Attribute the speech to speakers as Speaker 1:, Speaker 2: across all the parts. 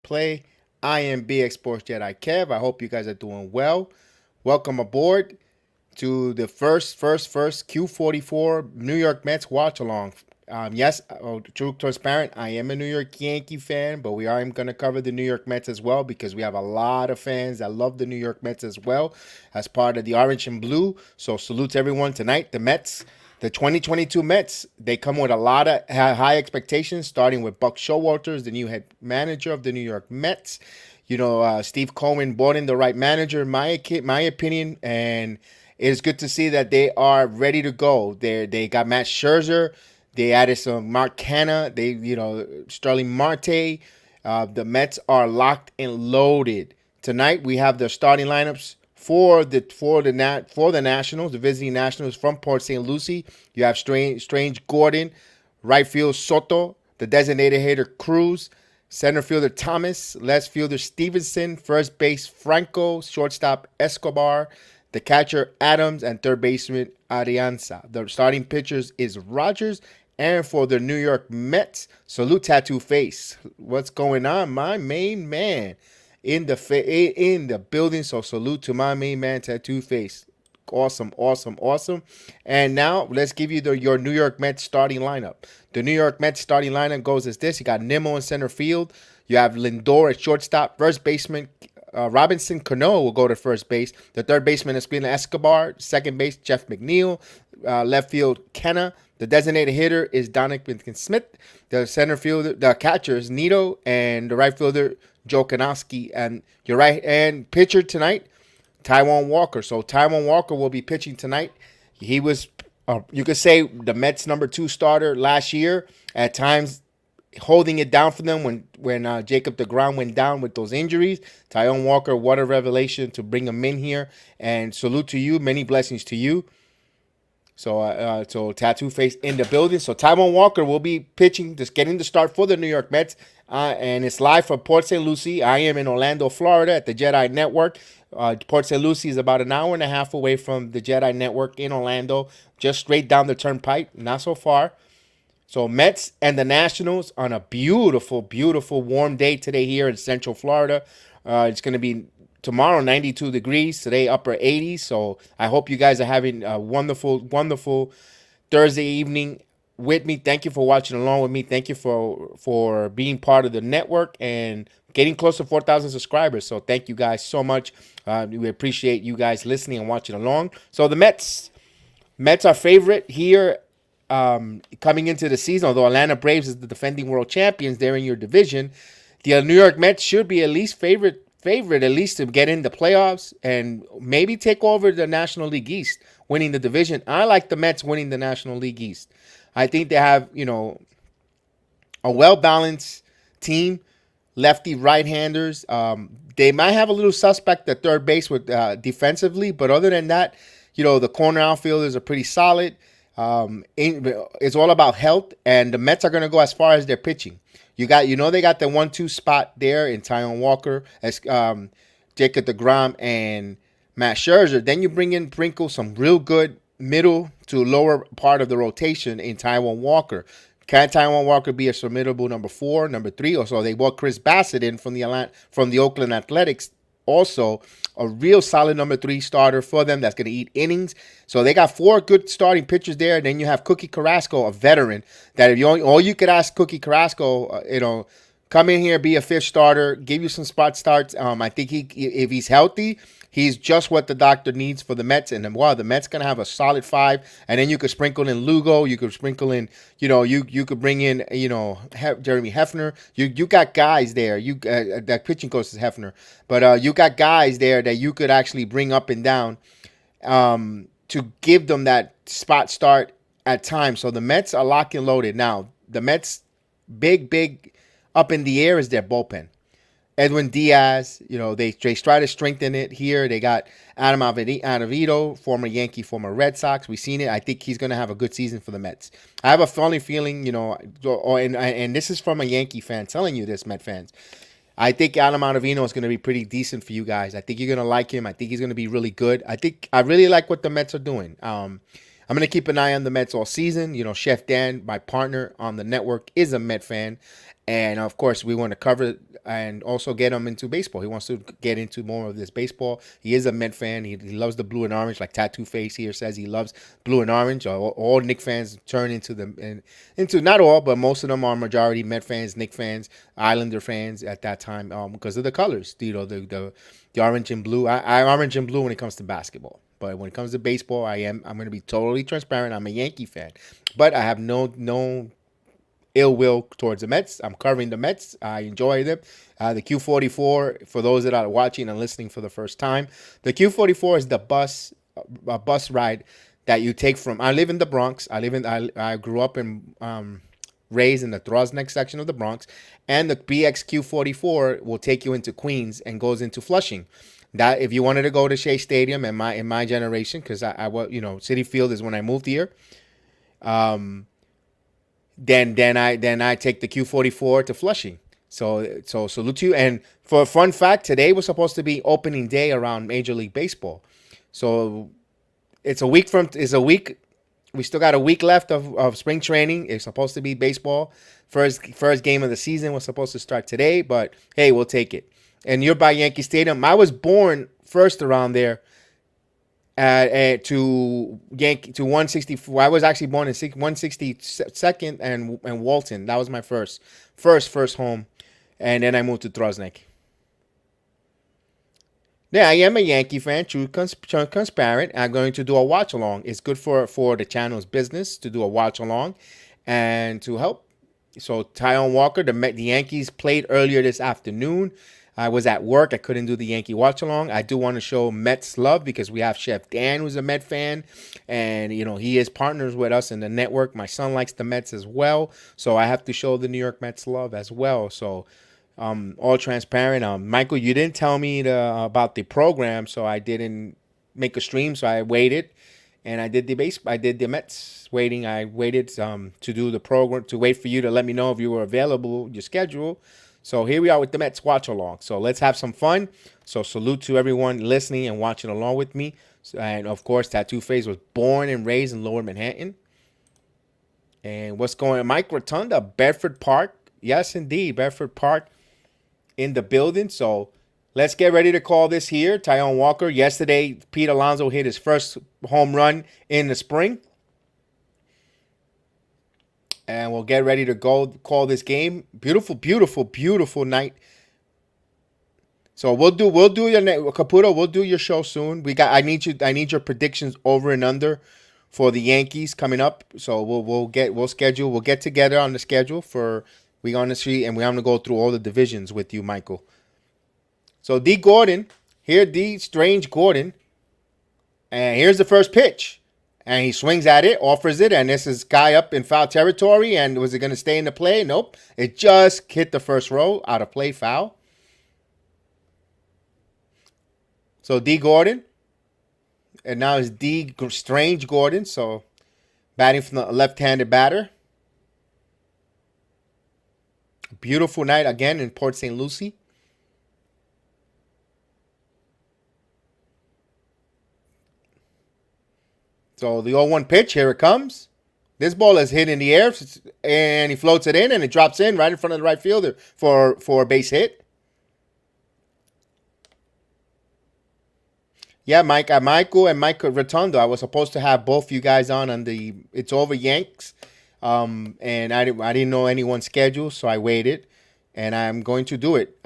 Speaker 1: play. I am BX Sports Jedi Kev. I hope you guys are doing well. Welcome aboard to the first Q44 New York Mets watch along. Yes, true transparent. I am a New York Yankee fan, but we are going to cover the New York Mets as well because we have a lot of fans that love the New York Mets as well as part of the orange and blue. So salute to everyone tonight. The Mets, the 2022 Mets, they come with a lot of high expectations, starting with Buck Showalter, the new head manager of the New York Mets. Steve Cohen brought in the right manager, in my opinion, and it's good to see that they are ready to go. They got Matt Scherzer. They added some Mark Canha. Sterling Marte. The Mets are locked and loaded. Tonight we have the starting lineups for the Nationals, the visiting Nationals from Port St. Lucie. You have Strange Gordon, right field Soto, the designated hitter Cruz, center fielder Thomas, left fielder Stevenson, first base Franco, shortstop Escobar, the catcher Adams, and third baseman Arianza. The starting pitchers is Rogers. And for the New York Mets, salute Tattoo Face. What's going on, my main man in the building? So salute to my main man, Tattoo Face. Awesome. And now let's give you your New York Mets starting lineup. The New York Mets starting lineup goes as this. You got Nimmo in center field. You have Lindor at shortstop. First baseman Robinson Cano will go to first base. The third baseman is Espina Escobar. Second base Jeff McNeil. Left field Kenna. The designated hitter is Donovan Smith. The center fielder, the catcher is Nito, and the right fielder Joe Kanowski. And your right hand pitcher tonight, Taijuan Walker. So Taijuan Walker will be pitching tonight. He was, you could say, the Mets' number 2 starter last year. At times, holding it down for them when Jacob deGrom went down with those injuries. Taijuan Walker, what a revelation to bring him in here. And salute to you. Many blessings to you. So Tattoo Face in the building. So Taijuan Walker will be pitching, just getting the start for the New York Mets. And it's live from Port St. Lucie. I am in Orlando, Florida at the JEDI Network. Port St. Lucie is about an hour and a half away from the JEDI Network in Orlando, just straight down the turnpike, not so far. So Mets and the Nationals on a beautiful warm day today here in Central Florida. It's going to be tomorrow 92 degrees, today upper 80s. So I hope you guys are having a wonderful Thursday evening with me. Thank you for watching along with me. Thank you for being part of the network and getting close to 4,000 subscribers. So thank you guys so much. We appreciate you guys listening and watching along. So the Mets are favorite here coming into the season. Although Atlanta Braves is the defending world champions, they're in your division. The New York Mets should be at least favorite at least to get in the playoffs and maybe take over the National League East, winning the division. I like the Mets winning the National League East. I think they have, a well-balanced team, lefty right-handers. They might have a little suspect at third base with defensively, but other than that, the corner outfielders are pretty solid. It's all about health, and the Mets are going to go as far as their pitching. They got the 1-2 spot there in Taijuan Walker, as Jacob deGrom and Matt Scherzer. Then you sprinkle some real good middle to lower part of the rotation in Taijuan Walker. Can Taijuan Walker be a formidable number 4, number 3? Or so they brought Chris Bassett in from the Oakland Athletics. Also, a real solid number 3 starter for them that's going to eat innings. So they got 4 good starting pitchers there. And then you have Cookie Carrasco, a veteran, that if you could ask Cookie Carrasco, come in here, be a 5th starter, give you some spot starts. I think if he's healthy, he's just what the doctor needs for the Mets. And then, the Mets going to have a solid 5. And then you could sprinkle in Lugo. You could sprinkle in, you could bring in, Jeremy Hefner. You got guys there. That pitching coach is Hefner. But you got guys there that you could actually bring up and down to give them that spot start at times. So the Mets are locked and loaded. Now, the Mets, big up in the air is their bullpen. Edwin Diaz, they try to strengthen it here. They got Adam Ottavino, former Yankee, former Red Sox. We've seen it. I think he's going to have a good season for the Mets. I have a funny feeling, and this is from a Yankee fan telling you this, Met fans. I think Adam Ottavino is going to be pretty decent for you guys. I think you're going to like him. I think he's going to be really good. I really like what the Mets are doing. I'm going to keep an eye on the Mets all season. You know, Chef Dan, my partner on the network, is a Met fan. And of course, we want to cover and also get him into baseball. He wants to get into more of this baseball. He is a Met fan. He loves the blue and orange, like Tattoo Face here says he loves blue and orange. All Knick fans turn into not all, but most of them are majority Met fans, Knick fans, Islander fans at that time because of the colors. You know, the orange and blue. I'm orange and blue when it comes to basketball. But when it comes to baseball, I'm going to be totally transparent. I'm a Yankee fan, but I have no ill will towards the Mets. I'm covering the Mets. I enjoy them. The Q44, for those that are watching and listening for the first time, the Q44 is the bus ride that you take from. I live in the Bronx. I grew up in raised in the Throsneck section of the Bronx, and the BXQ44 will take you into Queens and goes into Flushing. That if you wanted to go to Shea Stadium in my generation, because I was, you know, Citi Field is when I moved here. Then I take the Q44 to Flushing. So salute to you. And for a fun fact, today was supposed to be opening day around Major League Baseball. So it's a week. We still got a week left of spring training. It's supposed to be baseball. First game of the season was supposed to start today, but hey, we'll take it. And you're by Yankee Stadium. I was born first around there to 164. I was actually born in 162nd and Walton. That was my first home, and then I moved to Throsneck. Yeah, I am a Yankee fan, true transparent. I'm going to do a watch along. It's good for the channel's business to do a watch along and to help. So Taijuan Walker, the Yankees played earlier this afternoon. I was at work. I couldn't do the Yankee watch along. I do want to show Mets love because we have Chef Dan, who's a Met fan, and you know he is partners with us in the network. My son likes the Mets as well, so I have to show the New York Mets love as well. So all transparent. Michael, you didn't tell me about the program, so I didn't make a stream. So I waited, and I did the Mets waiting. I waited to do the program, to wait for you to let me know if you were available, your schedule. So here we are with the Mets watch along. So let's have some fun. So salute to everyone listening and watching along with me. And of course, Tattoo Face was born and raised in Lower Manhattan. And what's going on? Mike Rotunda, Bedford Park. Yes, indeed, Bedford Park in the building. So let's get ready to call this here. Taijuan Walker. Yesterday, Pete Alonso hit his first home run in the spring. And we'll get ready to go call this game. Beautiful, beautiful, beautiful night. So we'll do your Caputo. We'll do your show soon. I need your predictions over and under for the Yankees coming up. So we'll get together on the schedule for we're gonna see, and we're gonna go through all the divisions with you, Michael. So D Gordon here, D Strange Gordon, and here's the first pitch. And he swings at it, offers it, and this is guy up in foul territory. And was it going to stay in the play? Nope. It just hit the first row, out of play, foul. So D Gordon, and now it's D Strange Gordon. So batting from the left-handed batter. Beautiful night again in Port St. Lucie. So the 0-1 pitch, here it comes. This ball is hit in the air, and he floats it in, and it drops in right in front of the right fielder for a base hit. Yeah, Michael and Mike Rotundo. I was supposed to have both you guys on the It's Over Yanks, and I didn't know anyone's schedule, so I waited, and I'm going to do it.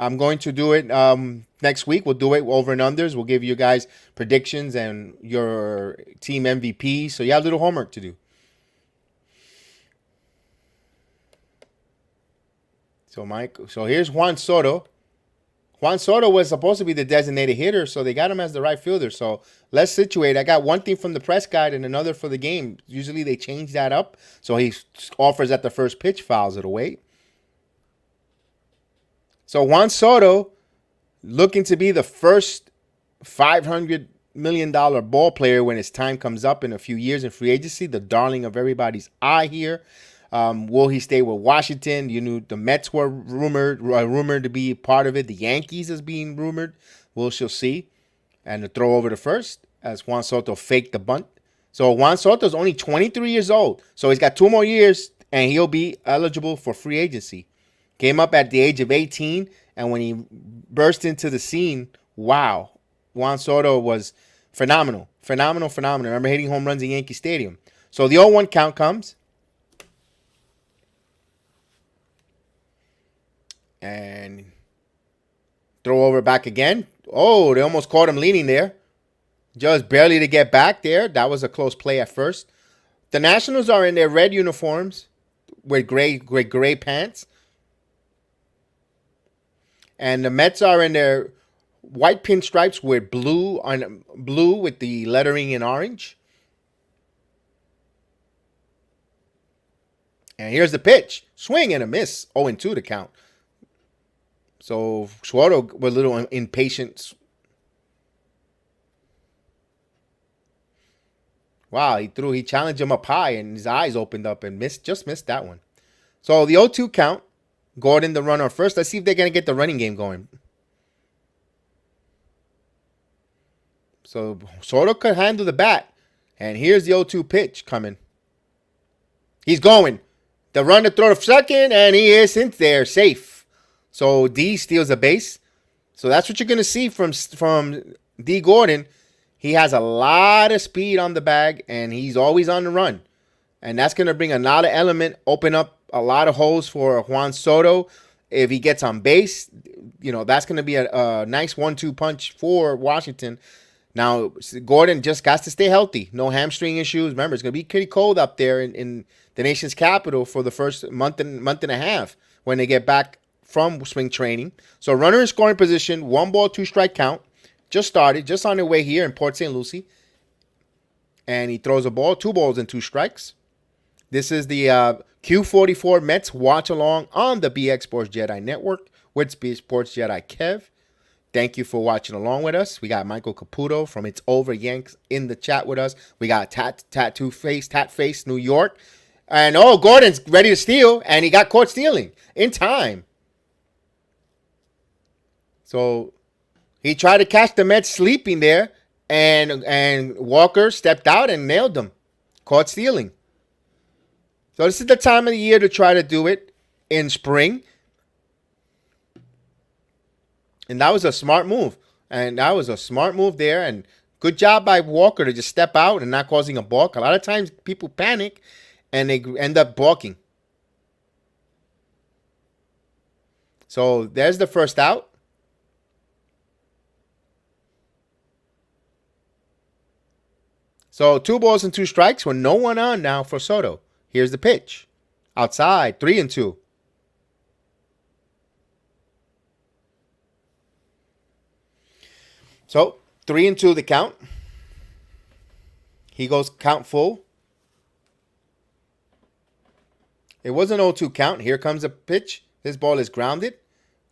Speaker 1: Next week. We'll do it over and unders. We'll give you guys predictions and your team MVP. So you have a little homework to do. So here's Juan Soto. Juan Soto was supposed to be the designated hitter, so they got him as the right fielder. So let's situate. I got one thing from the press guide and another for the game. Usually they change that up. So he offers at the first pitch, fouls it away. So Juan Soto, looking to be the first $500 million ball player when his time comes up in a few years in free agency, the darling of everybody's eye here. Will he stay with Washington? You knew the Mets were rumored to be part of it. The Yankees is being rumored. Shall see. And the throw over to first as Juan Soto faked the bunt. So Juan Soto's only 23 years old. So he's got 2 more years and he'll be eligible for free agency. Came up at the age of 18, and when he burst into the scene, wow, Juan Soto was phenomenal. Phenomenal, phenomenal. I remember hitting home runs in Yankee Stadium. So the 0-1 count comes. And throw over back again. Oh, they almost caught him leaning there. Just barely to get back there. That was a close play at first. The Nationals are in their red uniforms with gray pants. And the Mets are in their white pinstripes with blue with the lettering in orange. And here's the pitch. Swing and a miss. 0-2 to count. So Soto was a little impatient. Wow, he challenged him up high and his eyes opened up and just missed that one. So the 0-2 count. Gordon the runner first. Let's see if they're going to get the running game going. So Soto could handle the bat. And here's the 0-2 pitch coming. He's going. The runner throw to second, and he isn't there. Safe. So D steals a base. So that's what you're going to see from D Gordon. He has a lot of speed on the bag, and he's always on the run. And that's going to bring a lot of element, open up a lot of holes for Juan Soto. If he gets on base, that's going to be a nice 1-2 punch for Washington. Now, Gordon just got to stay healthy. No hamstring issues. Remember, it's going to be pretty cold up there in the nation's capital for the first month and a half when they get back from spring training. So runner in scoring position, 1-ball, 2-strike count. Just started, just on their way here in Port St. Lucie. And he throws a ball, 2 balls and 2 strikes. This is the Q44 Mets watch along on the BX Sports Jedi Network with Sports Jedi Kev. Thank you for watching along with us. We got Michael Caputo from It's Over Yanks in the chat with us. We got Tat Face New York. And Gordon's ready to steal, and he got caught stealing in time. So he tried to catch the Mets sleeping there, and Walker stepped out and nailed them. Caught stealing. So this is the time of the year to try to do it in spring. And that was a smart move. And that was a smart move there. And good job by Walker to just step out and not causing a balk. A lot of times people panic and they end up balking. So there's the first out. So 2 balls and 2 strikes with no one on now for Soto. Here's the pitch. Outside, 3-2. So 3-2 the count. He goes count full. It was an 0-2 count. Here comes a pitch. This ball is grounded.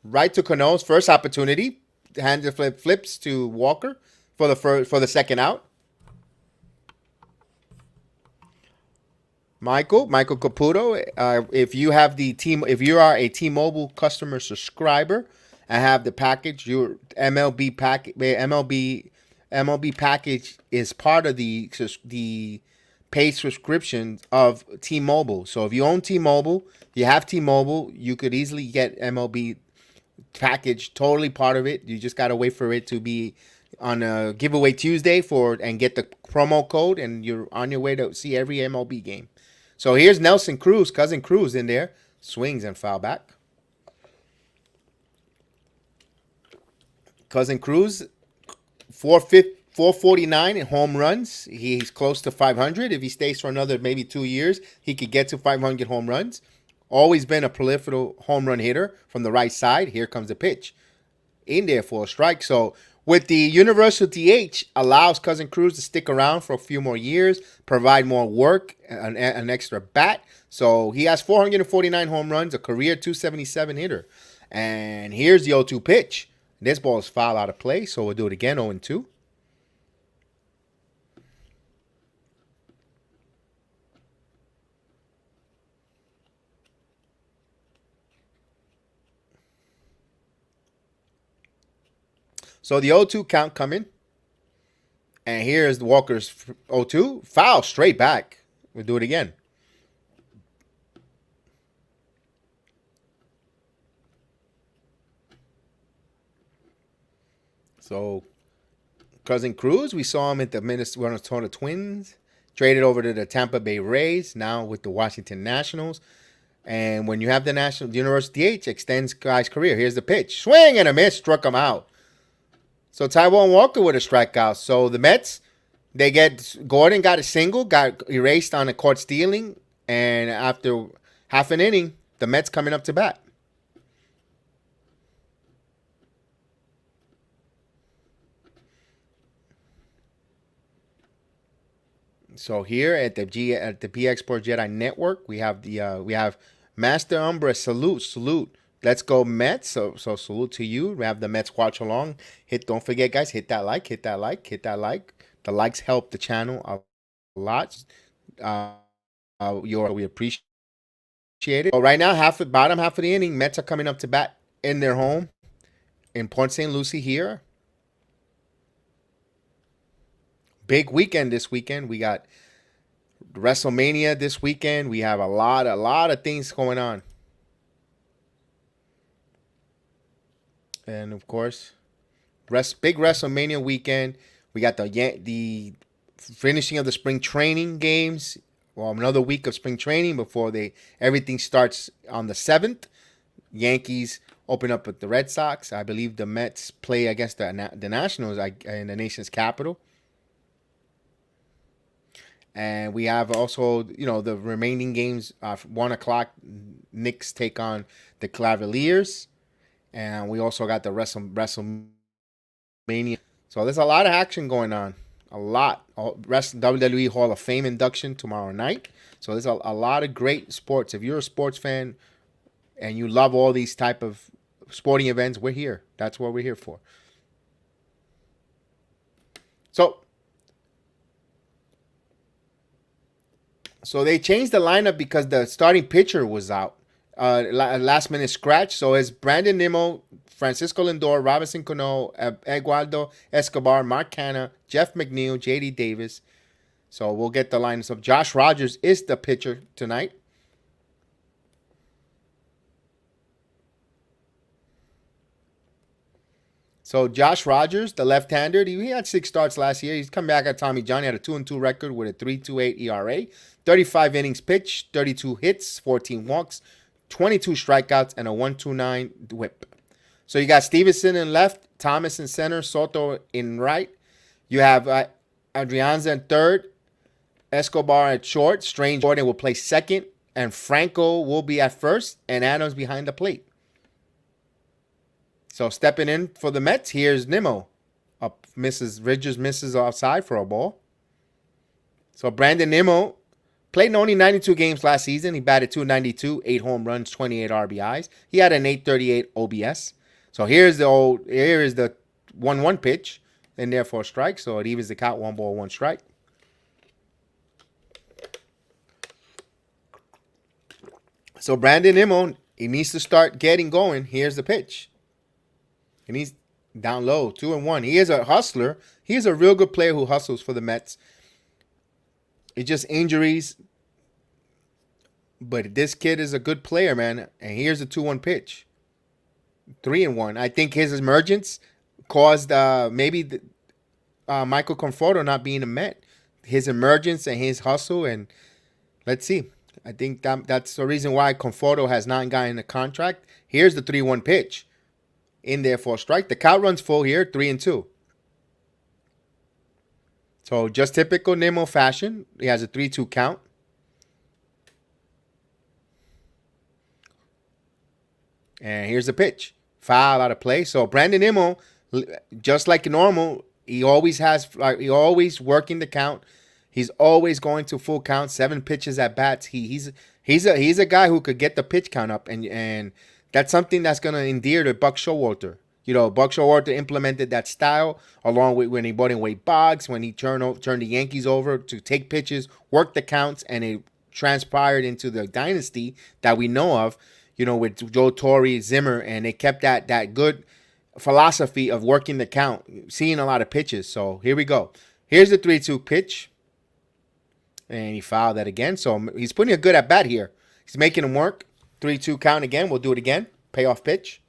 Speaker 1: Right to Cano's first opportunity. Hand flips to Walker for the second out. Michael Caputo, if you are a T-Mobile customer subscriber and have the package, your MLB package is part of the paid subscription of T-Mobile. So if you own T-Mobile, you have T-Mobile, you could easily get MLB package, totally part of it. You just gotta wait for it to be on a giveaway Tuesday and get the promo code, and you're on your way to see every MLB game. So here's Nelson Cruz, Cousin Cruz in there. Swings and foul back. Cousin Cruz, 449 in home runs. He's close to 500. If he stays for another maybe 2 years, he could get to 500 home runs. Always been a prolific home run hitter from the right side. Here comes the pitch. In there for a strike. So with the universal DH, allows Cousin Cruz to stick around for a few more years, provide more work, an extra bat. So he has 449 home runs, a career 277 hitter. And here's the 0-2 pitch. This ball is foul out of play, so we'll do it again, 0-2. So the 0-2 count coming. And here's Walker's 0-2. Foul straight back. We'll do it again. So, Cousin Cruz, we saw him at the Minnesota Twins. Traded over to the Tampa Bay Rays. Now with the Washington Nationals. And when you have the University DH, extends guy's career. Here's the pitch. Swing and a miss. Struck him out. So Taijuan Walker with a strikeout. So the Mets, they get Gordon got a single, got erased on a caught stealing, and after half an inning, the Mets coming up to bat. So here at the PX Sports Jedi Network, we have Master Umbra salute. Let's go Mets. So salute to you. We have the Mets watch along. Don't forget, guys, hit that like. The likes help the channel a lot. We appreciate it. So right now, bottom half of the inning, Mets are coming up to bat in their home in Port St. Lucie here. Big weekend this weekend. We got WrestleMania this weekend. We have a lot of things going on. And of course, big WrestleMania weekend. We got the finishing of the spring training games. Well, another week of spring training before everything starts on the 7th. Yankees open up with the Red Sox. I believe the Mets play against the Nationals in the nation's capital. And we have also, the remaining games. 1 o'clock, Knicks take on the Cavaliers. And we also got the WrestleMania. So there's a lot of action going on. A lot. WWE Hall of Fame induction tomorrow night. So there's a lot of great sports. If you're a sports fan and you love all these type of sporting events, we're here. That's what we're here for. So they changed the lineup because the starting pitcher was out. Last minute scratch. So it's Brandon Nimmo, Francisco Lindor, Robinson Cano, Eduardo Escobar, Mark Canha, Jeff McNeil, JD Davis. So we'll get the lineups up. Josh Rogers is the pitcher tonight. So Josh Rogers, the left-hander, he had 6 starts last year. He's come back at Tommy John. He had a 2-2 record with a 3.28 ERA, 35 innings pitched, 32 hits, 14 walks, 22 strikeouts, and a 1.29 whip. So you got Stevenson in left, Thomas in center, Soto in right. You have Adrianza in third, Escobar at short. Strange Gordon will play second, and Franco will be at first, and Adams behind the plate. So stepping in for the Mets, here's Nimmo. Ridgers misses outside for a ball. So Brandon Nimmo played in only 92 games last season. He batted .292, 8 home runs, 28 RBIs. He had an 838 OBS. So here is the 1-1 pitch, and therefore strike. So it evens the count, 1 ball, 1 strike. So Brandon Nimmo, he needs to start getting going. Here's the pitch. And he's down low, 2-1. He is a hustler. He is a real good player who hustles for the Mets. It's just injuries. But this kid is a good player, man. And here's a 2-1 pitch. 3-1. I think his emergence caused maybe Michael Conforto not being a Met. His emergence and his hustle. And let's see. I think that's the reason why Conforto has not gotten a contract. Here's the 3-1 pitch. In there for a strike. The count runs full here, 3-2. So just typical Nimmo fashion. He has a 3-2 count. And here's the pitch. Foul out of play. So Brandon Nimmo, just like normal, he's always working the count. He's always going to full count, 7 pitches at bats. He's a guy who could get the pitch count up, and that's something that's going to endear to Buck Showalter. Buck Showalter implemented that style along with when he brought in Wade Boggs, when he turned the Yankees over to take pitches, work the counts, and it transpired into the dynasty that we know of, with Joe Torre, Zimmer, and they kept that good philosophy of working the count, seeing a lot of pitches. So here we go. Here's the 3-2 pitch. And he fouled that again. So he's putting a good at bat here. He's making him work. 3-2 count again. We'll do it again. Payoff pitch.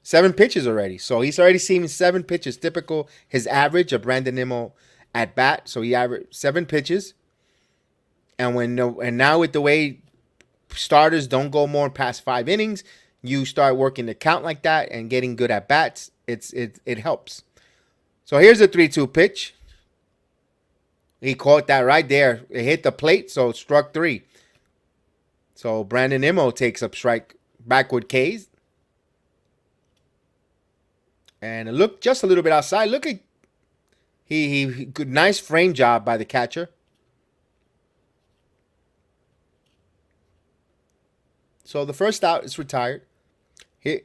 Speaker 1: 7 pitches already. So he's already seen 7 pitches. Typical his average of Brandon Nimmo at bat. So he averaged 7 pitches. And now with the way starters don't go more past 5 innings, you start working the count like that and getting good at bats. It helps. So here's a 3-2 pitch. He caught that right there. It hit the plate, so it struck 3. So Brandon Nimmo takes up strike backward K's. And it looked just a little bit outside. Look at he good nice frame job by the catcher. So the first out is retired. And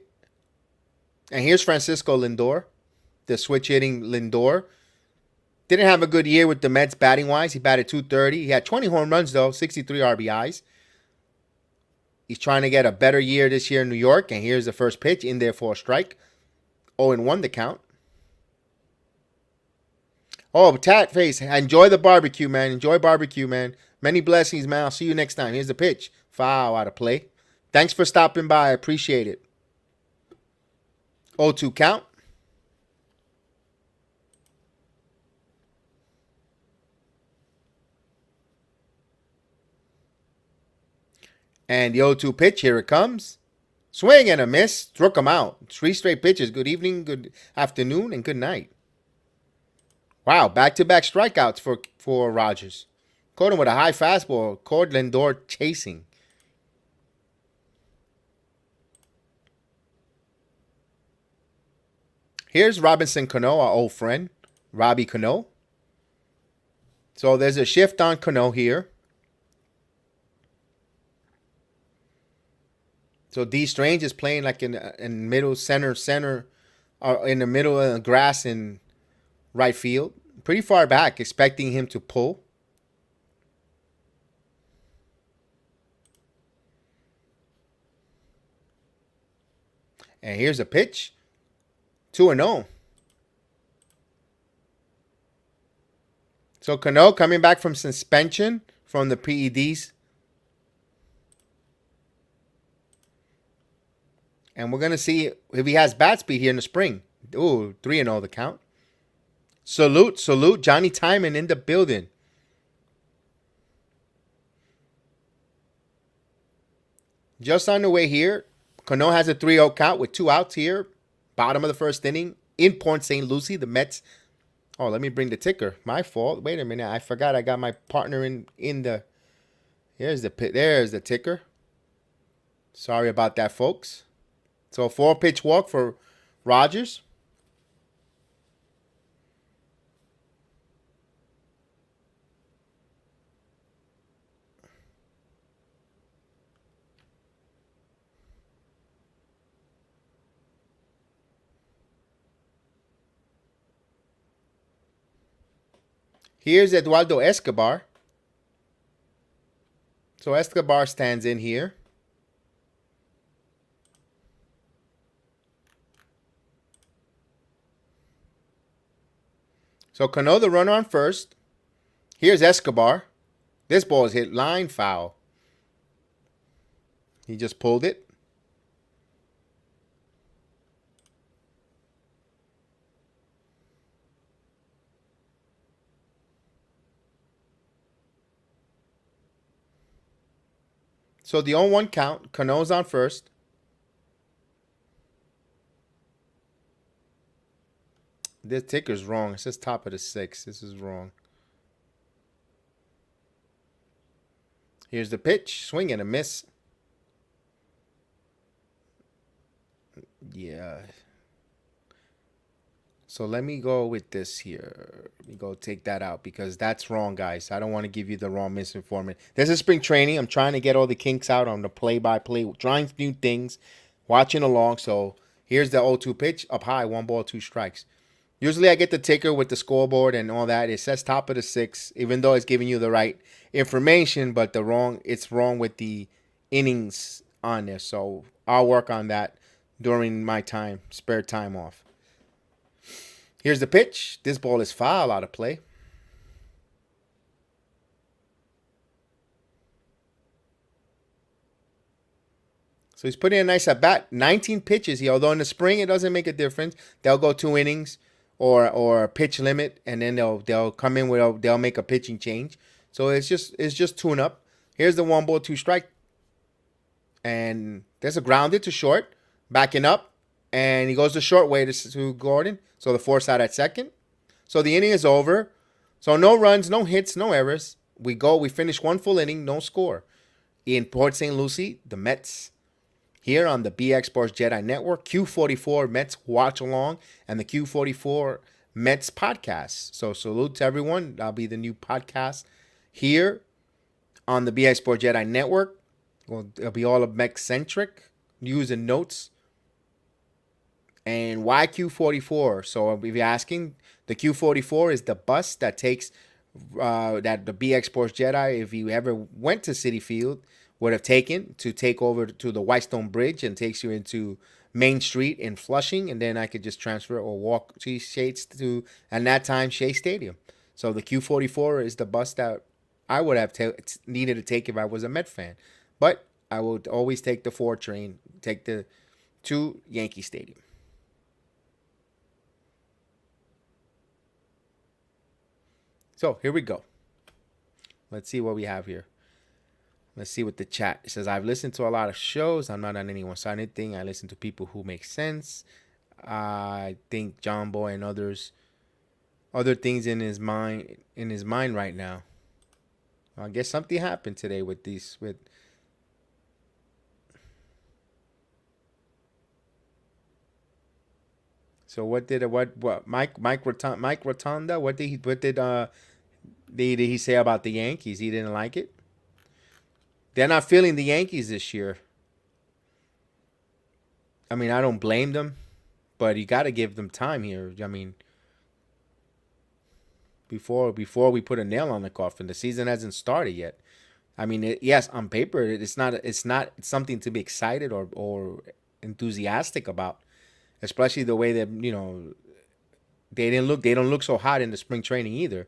Speaker 1: here's Francisco Lindor, the switch hitting Lindor. Didn't have a good year with the Mets batting wise. He batted .230. He had 20 home runs though, 63 RBIs. He's trying to get a better year this year in New York. And here's the first pitch in there for a strike. 0-1 the count. Oh, Tat Face, enjoy the barbecue, man. Enjoy barbecue, man. Many blessings, man. I'll see you next time. Here's the pitch. Foul out of play. Thanks for stopping by. I appreciate it. 0-2 count. And the 0-2 pitch, here it comes. Swing and a miss. Struck him out. 3 straight pitches. Good evening, good afternoon, and good night. Wow, back-to-back strikeouts for Rogers. Caught him with a high fastball. Caught Lindor chasing. Here's Robinson Cano, our old friend. Robbie Cano. So there's a shift on Cano here. So D Strange is playing like in middle center, in the middle of the grass in right field. Pretty far back, expecting him to pull. And here's a pitch. 2-0. So Cano coming back from suspension from the PEDs. And we're going to see if he has bat speed here in the spring. Ooh, 3-0 the count. Salute. Johnny Timon in the building. Just on the way here, Cano has a 3-0 count with 2 outs here. Bottom of the first inning in Port St. Lucie. The Mets. Oh, let me bring the ticker. My fault. Wait a minute. I forgot I got my partner in the. There's the ticker. Sorry about that, folks. So 4-pitch walk for Rogers. Here's Eduardo Escobar. So Escobar stands in here. So Cano, the runner on first. Here's Escobar. This ball is hit line foul. He just pulled it. So the 0-1 count. Cano's on first. This ticker's wrong. It says top of the 6th. This is wrong. Here's the pitch. Swing and a miss. Yeah. So let me go with this here. Let me go take that out because that's wrong, guys. I don't want to give you the wrong misinformation. This is spring training. I'm trying to get all the kinks out on the play-by-play, trying new things, watching along. So here's the 0-2 pitch. Up high, 1 ball, 2 strikes. Usually I get the ticker with the scoreboard and all that. It says top of the 6th, even though it's giving you the right information, but it's wrong with the innings on there. So I'll work on that during my spare time off. Here's the pitch. This ball is foul out of play. So he's putting a nice at bat. 19 pitches here. Although in the spring it doesn't make a difference. They'll go 2 innings or pitch limit, and then they'll come in with they'll make a pitching change. So it's just tune up. Here's the 1 ball 2 strike, and there's a grounded to short, backing up, and he goes the short way to Gordon. So the force out at second. So the inning is over. So no runs, no hits, no errors. We finish 1 full inning, no score. In Port St. Lucie, the Mets here on the BX Sports Jedi Network, Q44 Mets Watch Along, and the Q44 Mets Podcast. So salute to everyone. That'll be the new podcast here on the BX Sports Jedi Network. Well, it'll be all of Mets-centric, news and notes. And why Q44? So if you're asking, the Q44 is the bus that takes that the BX Sports Jedi, if you ever went to Citi Field, would have taken to take over to the Whitestone Bridge, and takes you into Main Street in Flushing, and then I could just transfer or walk to Shea to, at that time, Shea Stadium. So the Q44 is the bus that I would have needed to take if I was a Met fan. But I would always take the 4 train, take the to Yankee Stadium. So here we go. Let's see what we have here. Let's see what the chat says. I've listened to a lot of shows. I'm not on any one-sided thing. I listen to people who make sense. I think John Boy and other things in his mind right now. I guess something happened today with these with. So what Mike Rotunda? What did he say about the Yankees? He didn't like it. They're not feeling the Yankees this year. I mean, I don't blame them, but you got to give them time here. I mean, before we put a nail on the coffin, the season hasn't started yet. I mean, yes, on paper, it's not something to be excited or enthusiastic about, especially the way that they don't look so hot in the spring training either.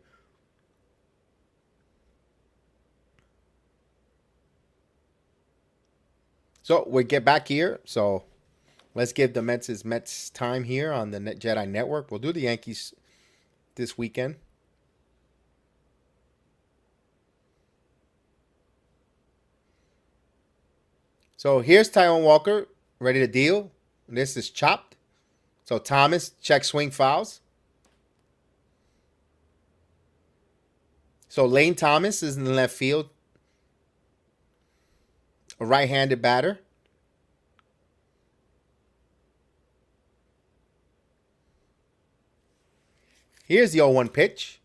Speaker 1: So we get back here. So let's give the Mets time here on the Jedi Network. We'll do the Yankees this weekend. So here's Taijuan Walker ready to deal. This is chopped. So Thomas check swing fouls. So Lane Thomas is in the left field. A right-handed batter. Here's the 0-1 pitch.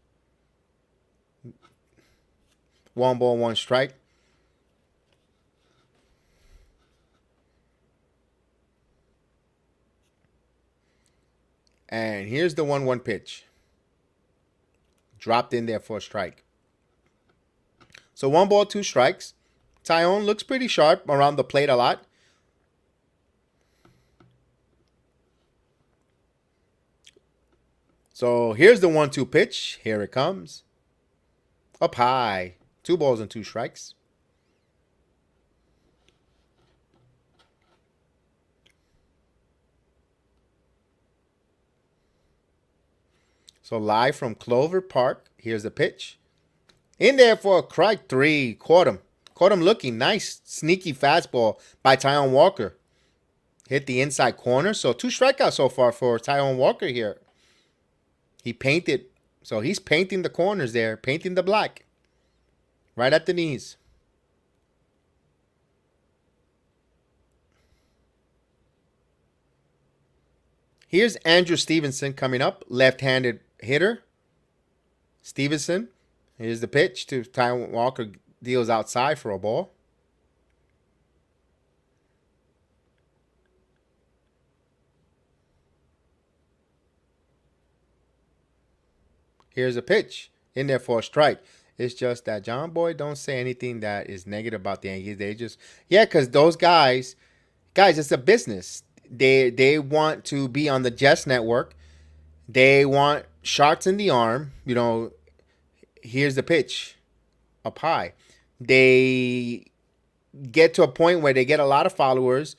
Speaker 1: 1 ball, 1 strike. And here's the 1-1 pitch. Dropped in there for a strike. So 1 ball, 2 strikes. Taijuan looks pretty sharp around the plate a lot. So here's the 1-2 pitch. Here it comes. Up high. 2 balls and 2 strikes. So live from Clover Park. Here's the pitch. In there for a strike 3. Caught him. Caught him looking nice. Sneaky fastball by Taijuan Walker. Hit the inside corner. So 2 strikeouts so far for Taijuan Walker here. He painted. So he's painting the corners there. Painting the black. Right at the knees. Here's Andrew Stevenson coming up. Left-handed hitter. Stevenson. Here's the pitch to Taijuan Walker. Deals outside for a ball. Here's a pitch. In there for a strike. It's just that John Boy don't say anything that is negative about the Yankees. They just, because those guys, it's a business. They want to be on the Jets network. They want shots in the arm. Here's the pitch. Up high. They get to a point where they get a lot of followers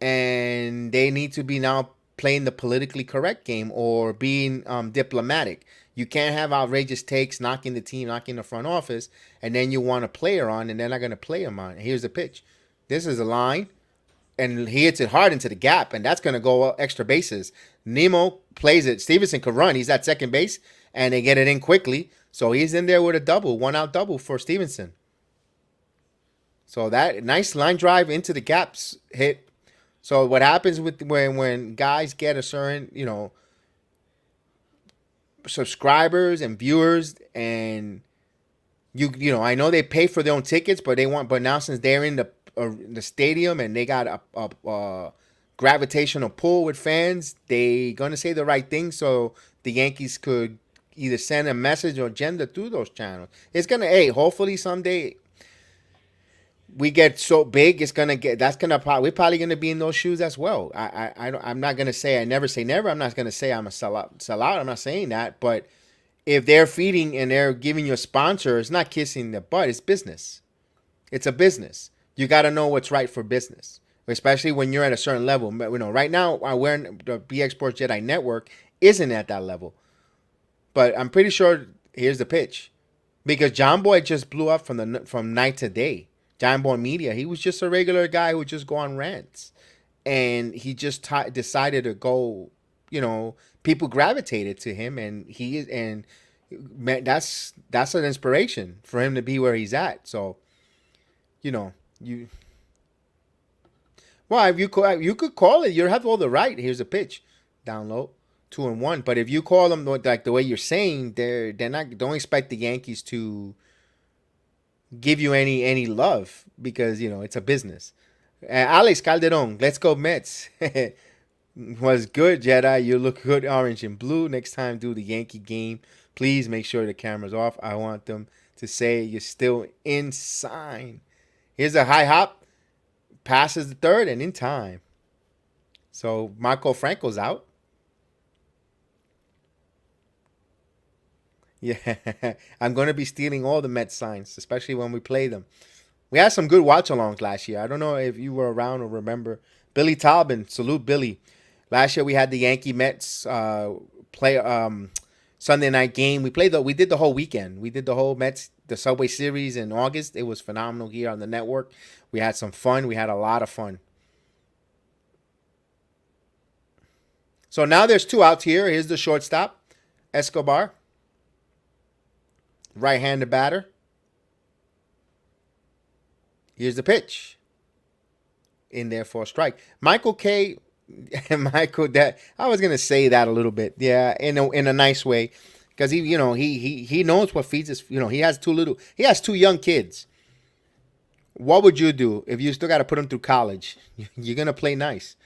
Speaker 1: and they need to be now playing the politically correct game or being diplomatic. You can't have outrageous takes, knocking the team, knocking the front office, and then you want a player on, and they're not going to play him on. Here's the pitch. This is a line, and he hits it hard into the gap, and that's going to go extra bases. Nemo plays it. Stevenson could run. He's at second base, and they get it in quickly. So he's in there with a double, one out double for Stevenson. So that nice line drive into the gaps hit. So what happens with when guys get a certain, subscribers and viewers, and I know they pay for their own tickets, but now since they're in the stadium and they got a gravitational pull with fans, they gonna say the right thing so the Yankees could either send a message or agenda through those channels. It's gonna, hey, hopefully someday we get so big, we're probably gonna be in those shoes as well. I'm not gonna say, I never say never. I'm not gonna say I'm a sellout. I'm not saying that, but if they're feeding and they're giving you a sponsor, it's not kissing the butt. It's business. It's a business. You got to know what's right for business, especially when you're at a certain level. Right now, the BX Sports Jedi Network isn't at that level, but I'm pretty sure. Here's the pitch, because John Boy just blew up from night to day. John Boy Media, he was just a regular guy who would just go on rants, and he just decided to go. People gravitated to him, and that's an inspiration for him to be where he's at. So, you well, if you could call it, you have all the right. Here's a pitch, down low, 2-1. But if you call them like the way you're saying, they're not. Don't expect the Yankees to give you any love, because it's a business. Alex Calderon, let's go Mets. Was good, Jedi. You look good, orange and blue. Next time, do the Yankee game. Please make sure the camera's off. I want them to say you're still inside. Here's a high hop. Passes the third and in time. So Marco Franco's out. Yeah, I'm going to be stealing all the Mets signs, especially when we play them. We had some good watch-alongs last year. I don't know if you were around or remember. Billy Talbin, salute Billy. Last year we had the Yankee Mets play Sunday night game. We did the whole weekend. We did the whole Mets, the Subway Series in August. It was phenomenal here on the network. We had some fun. We had a lot of fun. So now there's two outs here. Here's the shortstop, Escobar. Right-handed batter. Here's the pitch. In there for a strike. Michael K. I was gonna say that a little bit, yeah, in a nice way, because he knows what feeds us. He has two young kids. What would you do if you still got to put them through college? You're gonna play nice,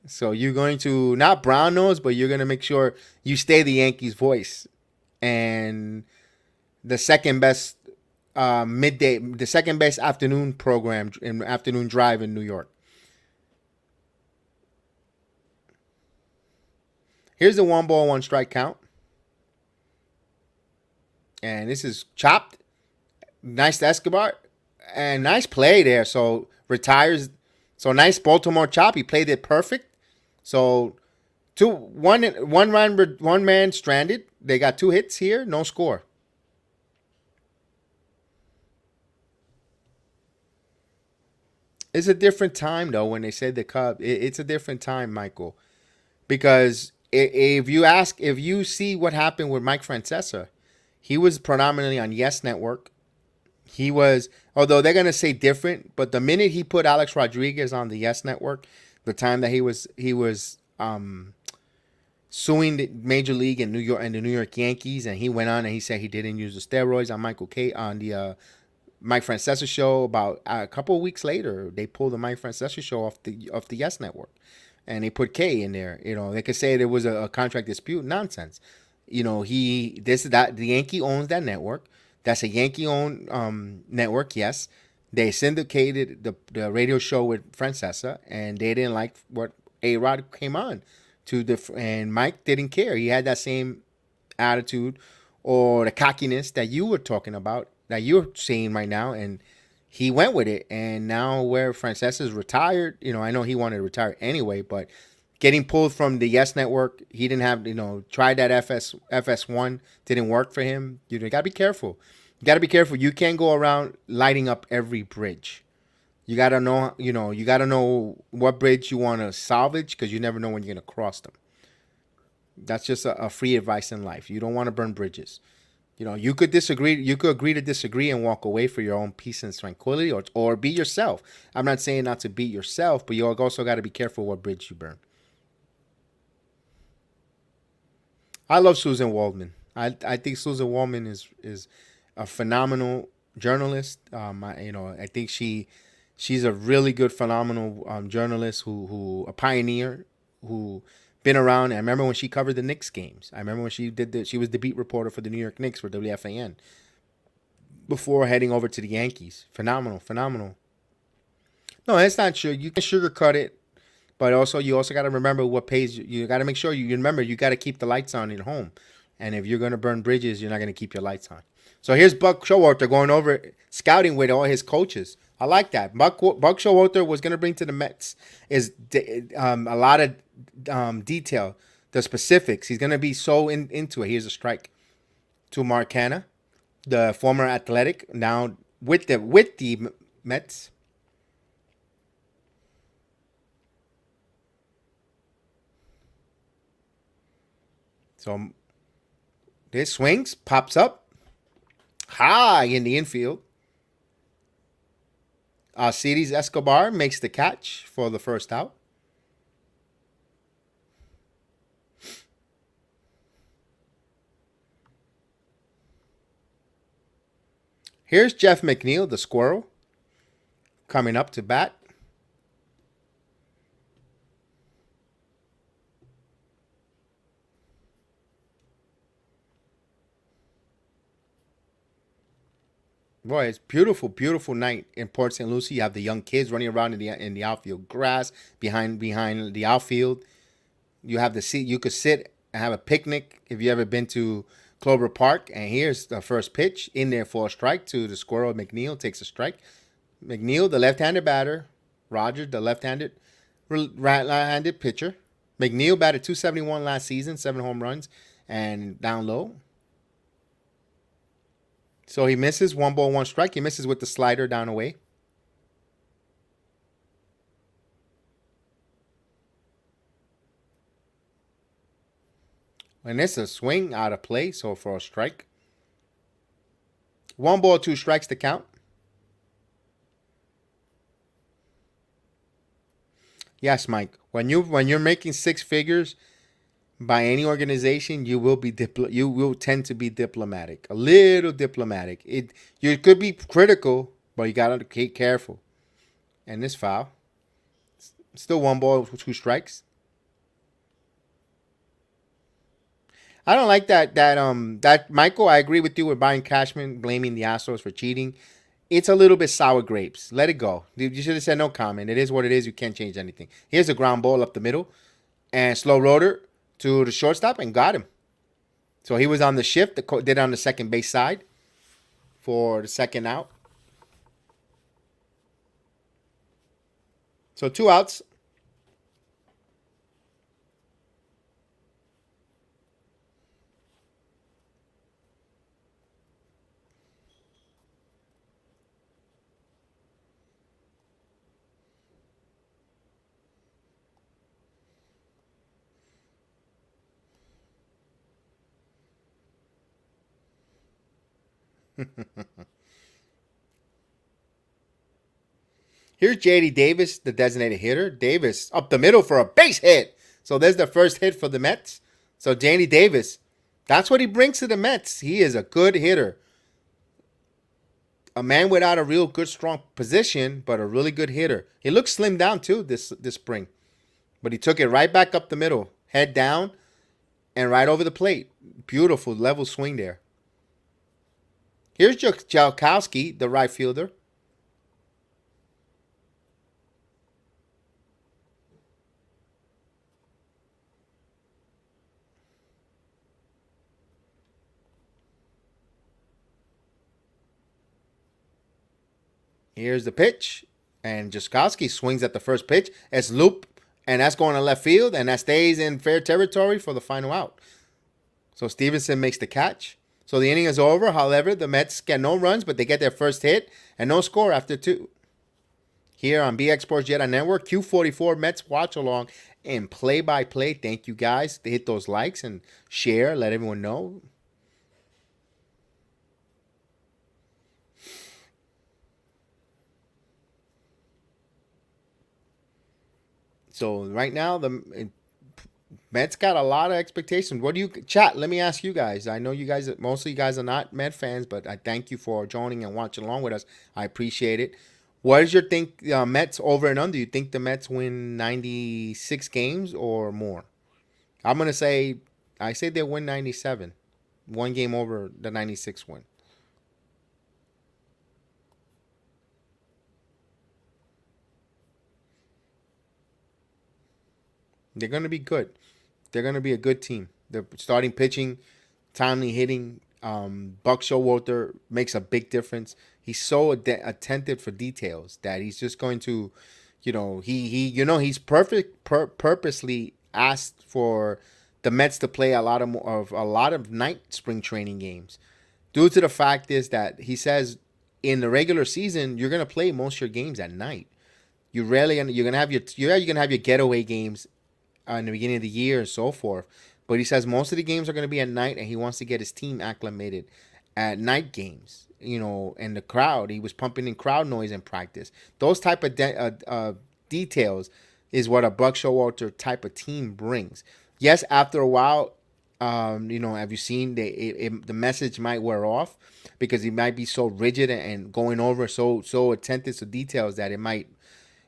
Speaker 1: so you're going to not brown nose, but you're gonna make sure you stay the Yankees' voice, and the second best the second best afternoon program and afternoon drive in New York. Here's the 1-1 count. And this is chopped. Nice to Escobar. And nice play there. So retires. So nice Baltimore chop. He played it perfect. So one man stranded. They got 2 hits here. No score. It's a different time, though, when they said the Cubs. It's a different time, Michael. Because if you see what happened with Mike Francesa, he was predominantly on Yes Network. He was, although they're gonna say different, but the minute he put Alex Rodriguez on the Yes Network, the time that he was suing the Major League in New York and the New York Yankees, and he went on and he said he didn't use the steroids on Michael K on the Mike Francesa show. About a couple of weeks later, they pulled the Mike Francesa show off the Yes Network. And they put K in there. They could say there was a contract dispute. Nonsense. The Yankee owns that network. That's a Yankee-owned network, yes. They syndicated the radio show with Francesa, and they didn't like what A-Rod came on and Mike didn't care. He had that same attitude or the cockiness that you were talking about, that you're seeing right now, and he went with it, and now where Francesa's retired, I know he wanted to retire anyway, but getting pulled from the Yes Network, he didn't have, tried that FS1, didn't work for him. You gotta be careful. You gotta be careful. You can't go around lighting up every bridge. You gotta know what bridge you want to salvage because you never know when you're gonna cross them. That's just a free advice in life. You don't want to burn bridges. You could disagree. You could agree to disagree and walk away for your own peace and tranquility, or be yourself. I'm not saying not to be yourself, but you also got to be careful what bridge you burn. I love Susan Waldman. I think Susan Waldman is a phenomenal journalist. I think she's a really good, phenomenal journalist who a pioneer who been around. I remember when she covered the Knicks games. I remember when she was the beat reporter for the New York Knicks for WFAN before heading over to the Yankees. Phenomenal, phenomenal. No, it's not sure. You can sugarcoat it, but you also got to remember what pays. You got to make sure you remember you got to keep the lights on in home, and if you're gonna burn bridges, you're not gonna keep your lights on. So here's Buck Showalter going over scouting with all his coaches. I like that. Buck Showalter was gonna bring to the Mets is a lot of detail, the specifics. He's gonna be so into it. Here's a strike to Mark Hanna, the former Athletic, now with the Mets. So this swings, pops up high in the infield. Cities Escobar makes the catch for the first out. Here's Jeff McNeil, the squirrel, coming up to bat. Boy, it's beautiful, beautiful night in Port St. Lucie. You have the young kids running around in the outfield grass behind the outfield. You have the seat. You could sit and have a picnic if you ever been to Clover Park. And here's the first pitch in there for a strike to the squirrel. McNeil takes a strike. McNeil, the left-handed batter. Roger, the right-handed pitcher. McNeil batted 271 last season, 7 home runs, and down low. So he misses, 1 ball, 1 strike. He misses with the slider down away. And it's a swing out of play, so for a strike. 1 ball, 2 strikes to count. Yes, Mike. When you're making 6 figures by any organization, you will tend to be diplomatic, a little diplomatic. You could be critical, but you gotta be careful. And this foul, still 1 ball, 2 strikes. I don't like that Michael. I agree with you with Brian Cashman blaming the Astros for cheating. It's a little bit sour grapes. Let it go. You should have said no comment. It is what it is. You can't change anything. Here's a ground ball up the middle, and slow rotor to the shortstop and got him. So he was on the shift. Did it on the second base side for the second out. So 2 outs. Here's JD Davis, the designated hitter. Davis up the middle for a base hit. So there's the first hit for the Mets. So JD Davis, that's what he brings to the Mets. He is a good hitter. A man without a real good, strong position, but a really good hitter. He looks slimmed down too this spring. But he took it right back up the middle. Head down and right over the plate. Beautiful level swing there. Here's Jalkowski, the right fielder. Here's the pitch, and Jaskowski swings at the first pitch. It's loop, and that's going to left field, and that stays in fair territory for the final out. So Stevenson makes the catch. So the inning is over. However, the Mets get no runs, but they get their first hit and no score after two. Here on BX Sports Jedi Network, Q44 Mets watch along and play by play. Thank you guys to hit those likes and share. Let everyone know. So right now, the Mets got a lot of expectations. What do you chat? Let me ask you guys. I know you guys, most of you guys are not Met fans, but I thank you for joining and watching along with us. I appreciate it. What is your think Mets over and under? You think the Mets win 96 games or more? I'm gonna say, I say they win 97, one game over the 96 win. They're gonna be good. They're gonna be a good team. They're starting pitching, timely hitting. Buck Showalter makes a big difference. He's so attentive for details that he's just going to, he's purposely asked for the Mets to play a lot of night spring training games, due to the fact is that he says in the regular season you're gonna play most of your games at night. You're gonna have you're gonna have your getaway games in the beginning of the year and so forth. But he says most of the games are going to be at night, and he wants to get his team acclimated at night games. And the crowd, he was pumping in crowd noise in practice. Those type of details is what a Buck Showalter type of team brings. Yes, after a while, have you seen the message might wear off because he might be so rigid and going over so attentive to details that it might,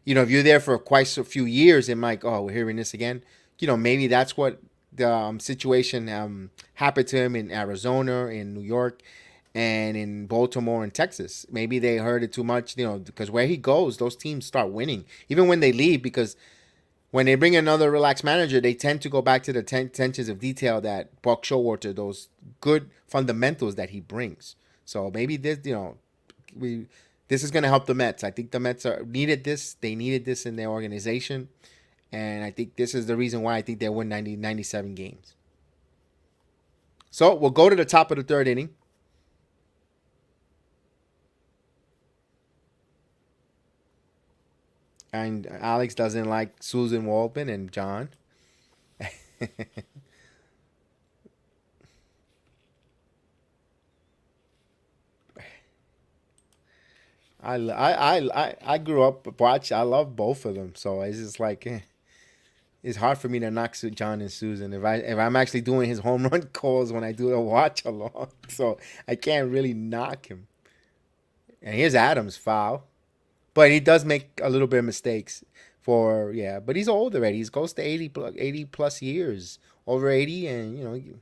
Speaker 1: if you're there for quite a few years, it might, oh, we're hearing this again. Maybe that's what the situation happened to him in Arizona, in New York, and in Baltimore and Texas. Maybe they heard it too much, because where he goes, those teams start winning, even when they leave, because when they bring another relaxed manager, they tend to go back to the attentions of detail that Buck Showalter, those good fundamentals that he brings. So maybe this is going to help the Mets. I think the Mets needed this. They needed this in their organization. And I think this is the reason why I think they'll win 97 games. So we'll go to the top of the third inning. And Alex doesn't like Susan Waldman and John. I grew up watch. I love both of them, so it's just like it's hard for me to knock John and Susan if I'm actually doing his home run calls when I do a watch along. So I can't really knock him. And here's Adams foul, but he does make a little bit of mistakes but he's old already. He's close to 80 plus years, over 80, and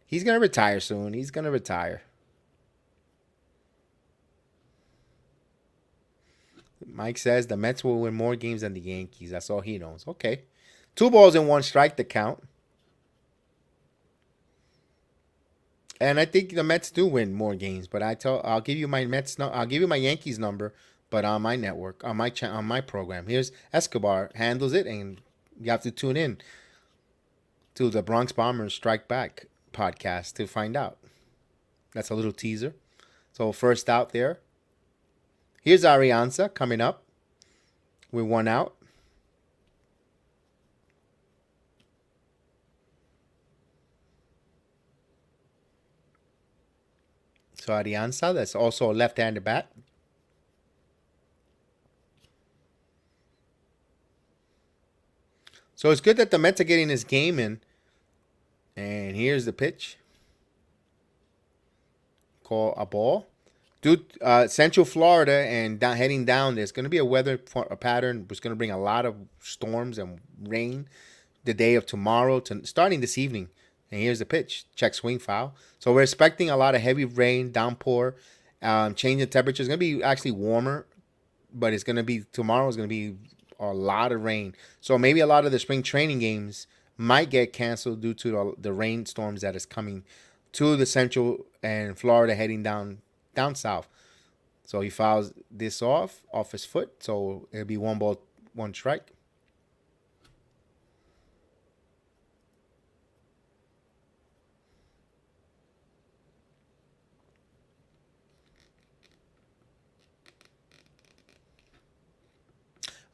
Speaker 1: he's gonna retire soon. He's gonna retire. Mike says the Mets will win more games than the Yankees. That's all he knows. Okay. 2 balls and 1 strike to count. And I think the Mets do win more games, but I'll give you my I'll give you my Yankees number, but on my network, on my program. Here's Escobar handles it, and you have to tune in to the Bronx Bombers Strike Back podcast to find out. That's a little teaser. So first out there. Here's Arianza coming up with 1 out. So Arianza, that's also a left-handed bat. So it's good that the Mets are getting this game in. And here's the pitch. Call a ball. Dude, Central Florida and heading down, there's going to be a weather pattern. It's going to bring a lot of storms and rain the day of tomorrow, starting this evening. And here's the pitch. Check swing foul. So we're expecting a lot of heavy rain, downpour, change in temperature. It's going to be actually warmer, but tomorrow is going to be a lot of rain. So maybe a lot of the spring training games might get canceled due to the rainstorms that is coming to the Central and Florida heading down south. So he fouls this off his foot. So it'll be 1 ball, 1 strike.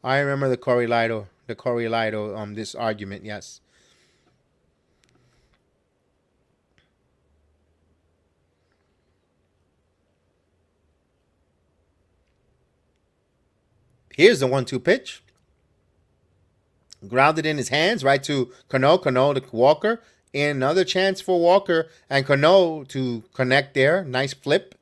Speaker 1: I remember the Corey Lido, this argument. Yes. Here's the 1-2 pitch. Grounded in his hands, right to Cano. Cano to Walker. Another chance for Walker and Cano to connect there. Nice flip.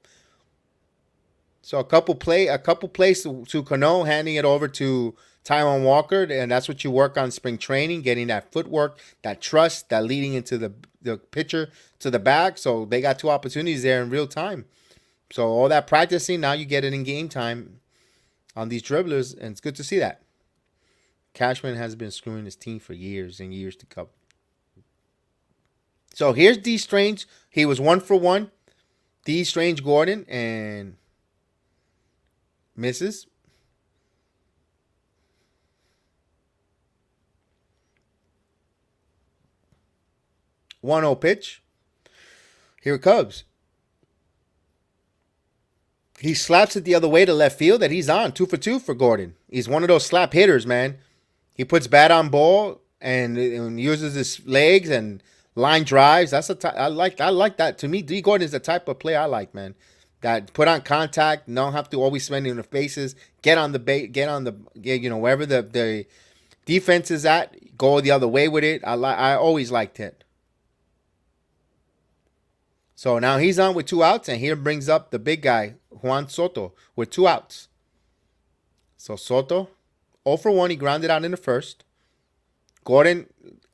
Speaker 1: So a couple plays to Cano, handing it over to Taijuan Walker, and that's what you work on spring training, getting that footwork, that trust, that leading into the pitcher to the bag. So they got 2 opportunities there in real time. So all that practicing, now you get it in game time on these dribblers, and it's good to see that. Cashman has been screwing his team for years and years to come. So here's D. Strange. He was 1 for 1. D. Strange Gordon, and misses. 1-0 pitch. Here it comes. He slaps it the other way to left field, that he's on 2 for 2 for Gordon. He's one of those slap hitters, man. He puts bat on ball and uses his legs and line drives. I like that. To me, D. Gordon is the type of play I like, man. That put on contact, don't have to always spend in the faces. Get on the wherever the defense is at, go the other way with it. I always liked it. So now he's on with 2 outs, and here brings up the big guy, Juan Soto, with 2 outs. So Soto, 0 for 1, he grounded out in the first. Gordon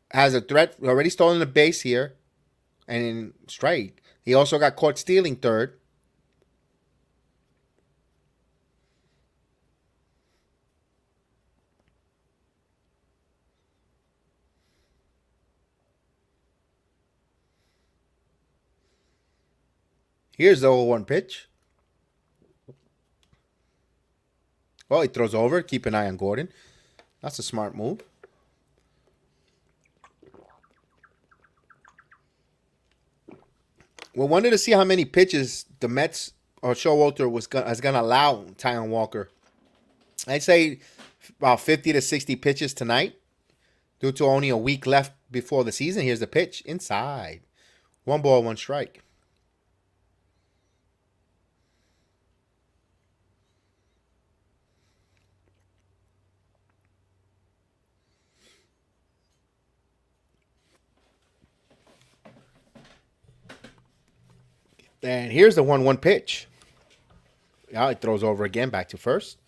Speaker 1: has a threat, already stolen the base here, and in strike. He also got caught stealing third. Here's the 0-1 pitch. Well, he throws over. Keep an eye on Gordon. That's a smart move. We wanted to see how many pitches the Mets or Showalter is going to allow Taijuan Walker. I'd say about 50 to 60 pitches tonight due to only a week left before the season. Here's the pitch. Inside. 1 ball, 1 strike. And here's the 1-1 pitch. Now it throws over again, back to first.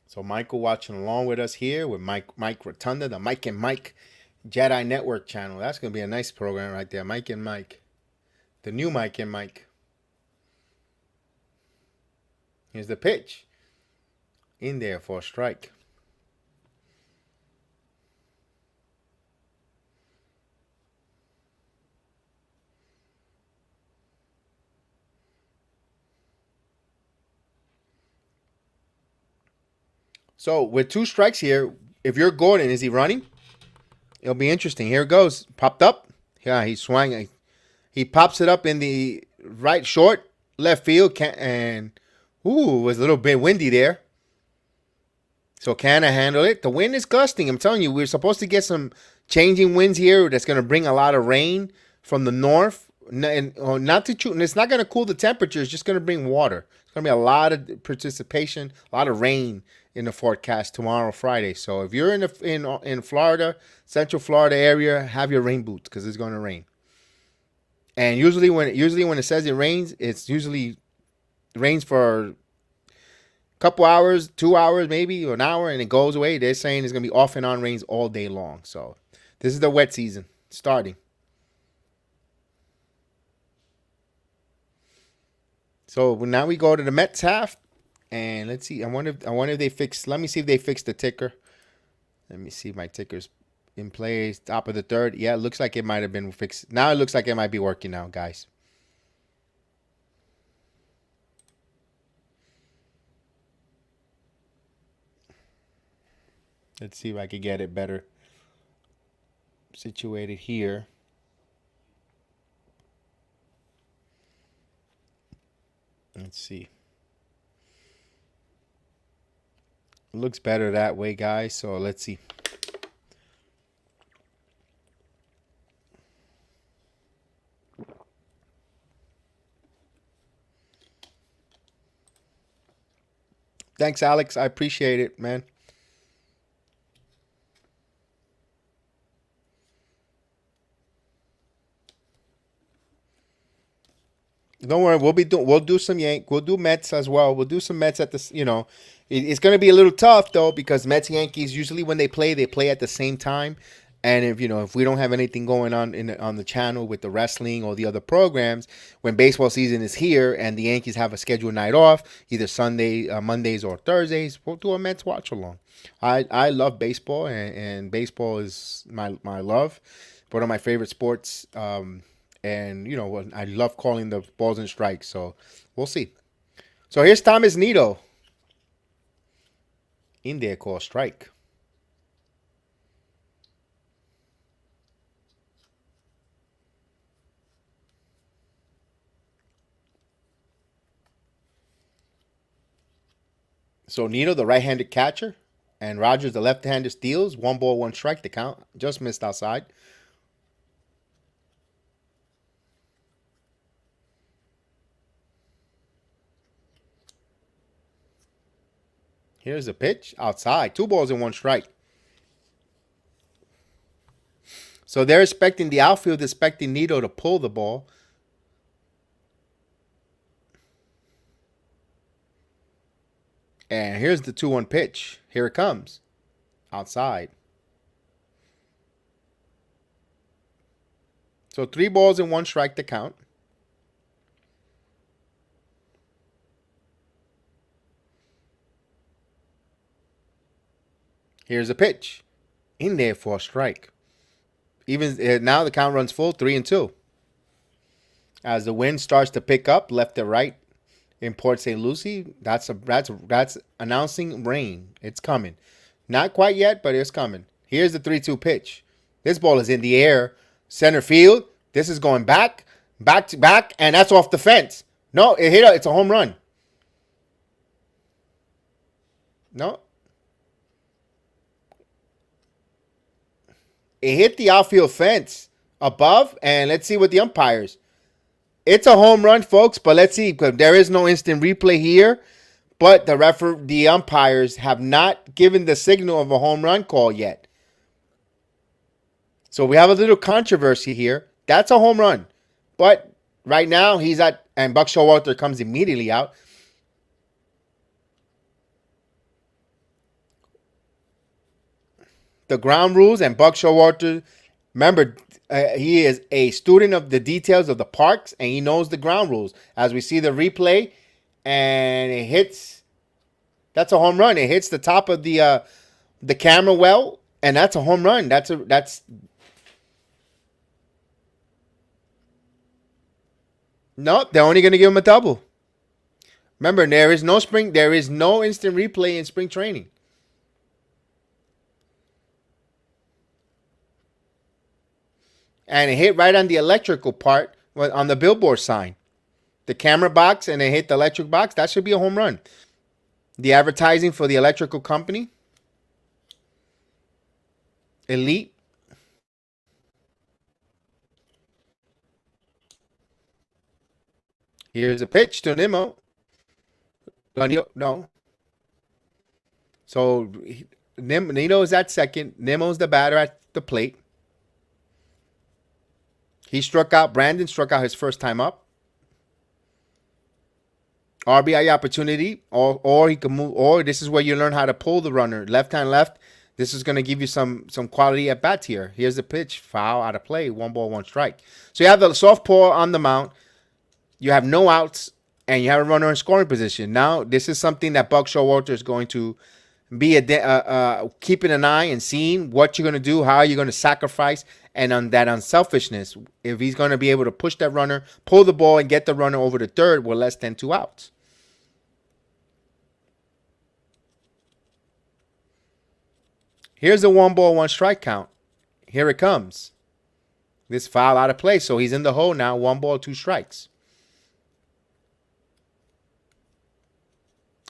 Speaker 1: So Michael watching along with us here with Mike Rotunda, the Mike and Mike Jedi Network channel. That's going to be a nice program right there. Mike and Mike. The new Mike and Mike. Here's the pitch. In there for a strike. So with 2 strikes here, if you're Gordon, is he running? It'll be interesting. Here it goes. Popped up. Yeah, he swung. He pops it up in the right short, left field. And, was a little bit windy there. So Canna handle it. The wind is gusting. I'm telling you, we're supposed to get some changing winds here that's going to bring a lot of rain from the north. Not to chew. It's not going to cool the temperature. It's just going to bring water. It's going to be a lot of precipitation, a lot of rain in the forecast tomorrow, Friday. So if you're in Florida, Central Florida area, have your rain boots because it's going to rain. And usually when it says it rains, it's usually rains for a couple hours, 2 hours, maybe or an hour, and it goes away. They're saying it's going to be off and on rains all day long. So this is the wet season starting. So now we go to the Mets half. And let's see. I wonder if they fix. Let me see if they fix the ticker. Let me see my tickers. In place, top of the third. Yeah, it looks like it might have been fixed. Now it looks like it might be working now, guys. Let's see if I can get it better situated here. Let's see. It looks better that way, guys. So let's see. Thanks, Alex. I appreciate it, man. Don't worry, we'll do some we'll do Mets as well. We'll do some Mets at this, it's going to be a little tough though because Mets Yankees usually when they play at the same time. And if we don't have anything going on the channel with the wrestling or the other programs, when baseball season is here and the Yankees have a scheduled night off, either Sunday, Mondays or Thursdays, we'll do a Mets watch along. I love baseball and baseball is my love, one of my favorite sports. And, I love calling the balls and strikes. So we'll see. So here's Thomas Nido. In there, call strike. So Nido, the right-handed catcher, and Rogers, the left-handed steals. 1 ball, 1 strike. The count just missed outside. Here's the pitch outside. 2 balls and 1 strike. So they're expecting the outfield, expecting Nido to pull the ball. And here's the 2-1 pitch. Here it comes. Outside. So 3 balls and 1 strike to count. Here's a pitch. In there for a strike. Even now the count runs full, 3-2. As the wind starts to pick up left to right in Port St. Lucie, that's announcing rain. It's coming. Not quite yet, but it's coming. Here's the 3-2 pitch. This ball is in the air, center field. This is going back to back, and that's off the fence. No, it hit. It's a home run. No. It hit the outfield fence above, and let's see what the umpires. It's a home run, folks, but let's see because there is no instant replay here. But the umpires have not given the signal of a home run call yet. So we have a little controversy here. That's a home run, but right now and Buck Showalter comes immediately out. The ground rules and Buck Showalter, remember, he is a student of the details of the parks and he knows the ground rules. As we see the replay, and it hits, that's a home run. It hits the top of the camera well, and that's a home run. No, they're only going to give him a double. Remember, there is no instant replay in spring training. And it hit right on the electrical part on the billboard sign. The camera box, and it hit the electric box. That should be a home run. The advertising for the electrical company. Elite. Here's a pitch to Nimmo. No. So Nino is at second. Nimmo's the batter at the plate. Brandon struck out his first time up. RBI opportunity, or he can move, or this is where you learn how to pull the runner. Left hand left. This is going to give you some quality at bats here. Here's the pitch. Foul, out of play. 1 ball, 1 strike. So you have the softball on the mound. You have no outs, and you have a runner in scoring position. Now, this is something that Buck Showalter is going to keeping an eye and seeing what you're going to do, how you're going to sacrifice, and on that unselfishness. If he's going to be able to push that runner, pull the ball, and get the runner over to third with less than 2 outs. Here's a 1-ball, 1-strike count. Here it comes. This foul out of play, so he's in the hole now. 1 ball, 2 strikes.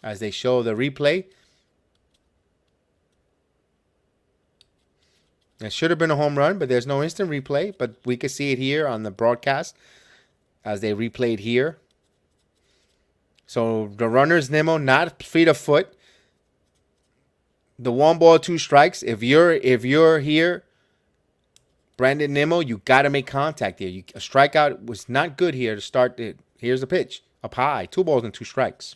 Speaker 1: As they show the replay, it should have been a home run, but there's no instant replay. But we can see it here on the broadcast as they replayed here. So the runner's Nimmo, not feet of foot. The 1 ball, 2 strikes. If you're here, Brandon Nimmo, you got to make contact here. A strikeout was not good here to start. Here's the pitch. Up high. 2 balls and 2 strikes.